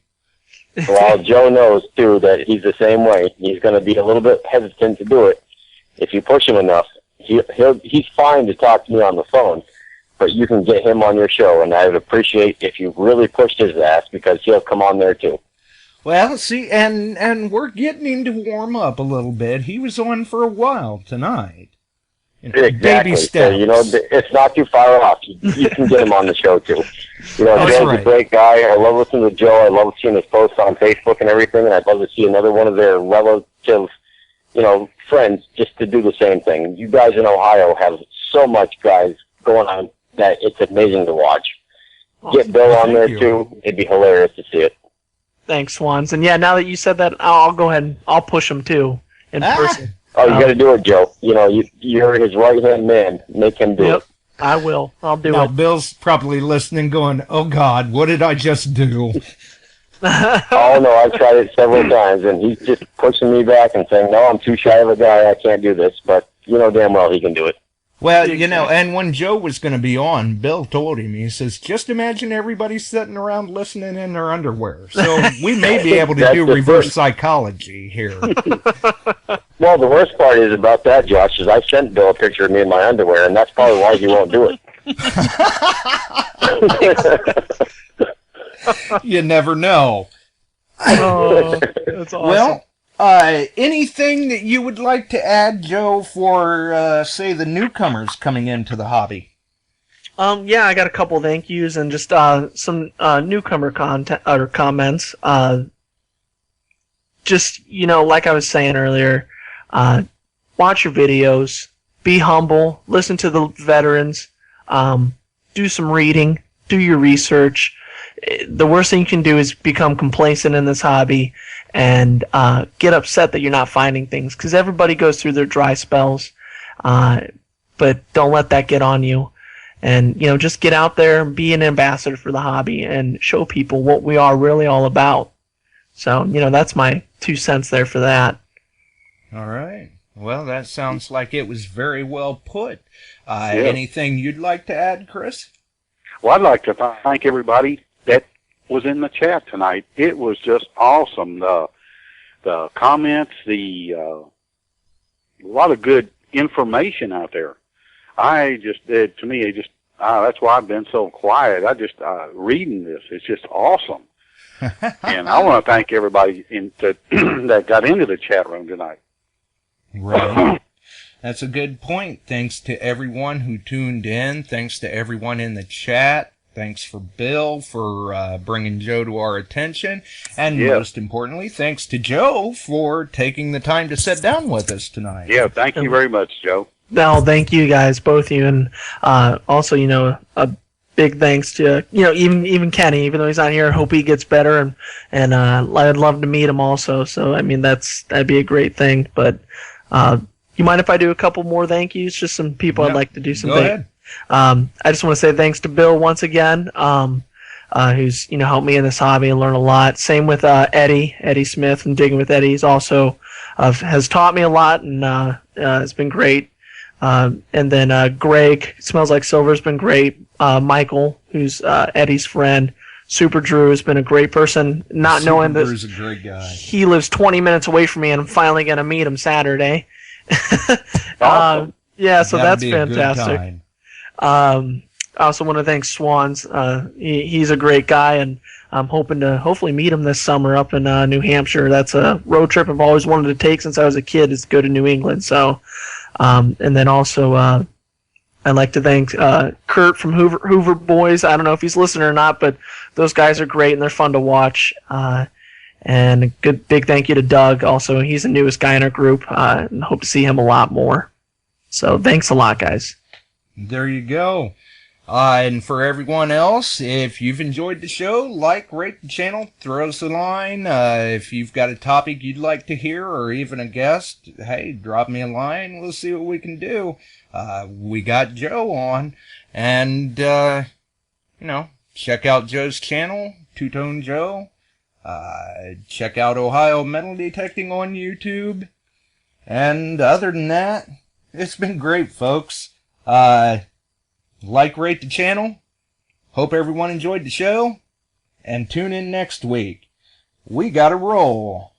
Well, Joe knows, too, that he's the same way. He's going to be a little bit hesitant to do it. If you push him enough, he's fine to talk to me on the phone, but you can get him on your show, and I would appreciate if you really pushed his ass, because he'll come on there, too. Well, see, and we're getting him to warm up a little bit. He was on for a while tonight. Exactly. Baby steps. So, it's not too far off. You can get him on the show, too. That's Joe's right. a great guy. I love listening to Joe. I love seeing his posts on Facebook and everything, and I'd love to see another one of their relative, friends just to do the same thing. You guys in Ohio have so much guys going on that it's amazing to watch. Get Bill on there, too. It'd be hilarious to see it. Thanks, Swans. And yeah, now that you said that, I'll go ahead and I'll push him too in person. Oh, you got to do it, Joe. You're his right-hand man. Make him do it. I will. I'll do Now, it. Bill's probably listening going, oh, God, what did I just do? Oh, no, I've tried it several times, and he's just pushing me back and saying, no, I'm too shy of a guy. I can't do this. But you know damn well he can do it. Well, and when Joe was going to be on, Bill told him, he says, just imagine everybody sitting around listening in their underwear. So we may be able to do reverse psychology here. Well, the worst part is about that, Josh, is I sent Bill a picture of me in my underwear, and that's probably why he won't do it. You never know. Oh, that's awesome. Well, anything that you would like to add, Joe, for, say, the newcomers coming into the hobby? Yeah, I got a couple thank yous and just some newcomer content or comments. Just like I was saying earlier, watch your videos, be humble, listen to the veterans, do some reading, do your research. The worst thing you can do is become complacent in this hobby and get upset that you're not finding things, because everybody goes through their dry spells, but don't let that get on you. And just get out there and be an ambassador for the hobby and show people what we are really all about. So that's my 2 cents there for that. All right. Well, that sounds like it was very well put. Anything you'd like to add, Chris? Well, I'd like to thank everybody that was in the chat tonight. It was just awesome. The comments, a lot of good information out there. That's why I've been so quiet. Reading this, it's just awesome. And I want to thank everybody that got into the chat room tonight. Right. That's a good point. Thanks to everyone who tuned in. Thanks to everyone in the chat. Thanks for Bill for bringing Joe to our attention. And most importantly, thanks to Joe for taking the time to sit down with us tonight. Yeah, thank you very much, Joe. No, thank you guys, both of you. And also, a big thanks to, even Kenny, even though he's not here. I hope he gets better. And I'd love to meet him also. So, that'd be a great thing. But you mind if I do a couple more thank yous? Just some people I'd like to do some Go ahead. I just want to say thanks to Bill once again, who's helped me in this hobby and learned a lot. Same with Eddie Smith from Digging with Eddie. He's also has taught me a lot, and it's been great. And then Greg, Smells Like Silver, has been great. Michael, who's Eddie's friend. Super Drew has been a great person. Not knowing that Drew's a great guy. He lives 20 minutes away from me, and I'm finally going to meet him Saturday. Awesome. Yeah, so That'd that's be a good fantastic. time. I also want to thank Swans. He's a great guy, and I'm hoping to hopefully meet him this summer up in New Hampshire. That's a road trip I've always wanted to take since I was a kid, is to go to New England. So, and then also I'd like to thank Kurt from Hoover Boys. I don't know if he's listening or not, but those guys are great and they're fun to watch. And a big thank you to Doug. Also, he's the newest guy in our group, and hope to see him a lot more. So thanks a lot, guys. There you go. And for everyone else, if you've enjoyed the show, like, rate the channel, throw us a line. If you've got a topic you'd like to hear or even a guest, hey, drop me a line. We'll see what we can do. We got Joe on. And, check out Joe's channel, Two Tone Joe. Check out Ohio Metal Detecting on YouTube. And other than that, it's been great, folks. Like, rate the channel. Hope everyone enjoyed the show. And tune in next week. We gotta roll.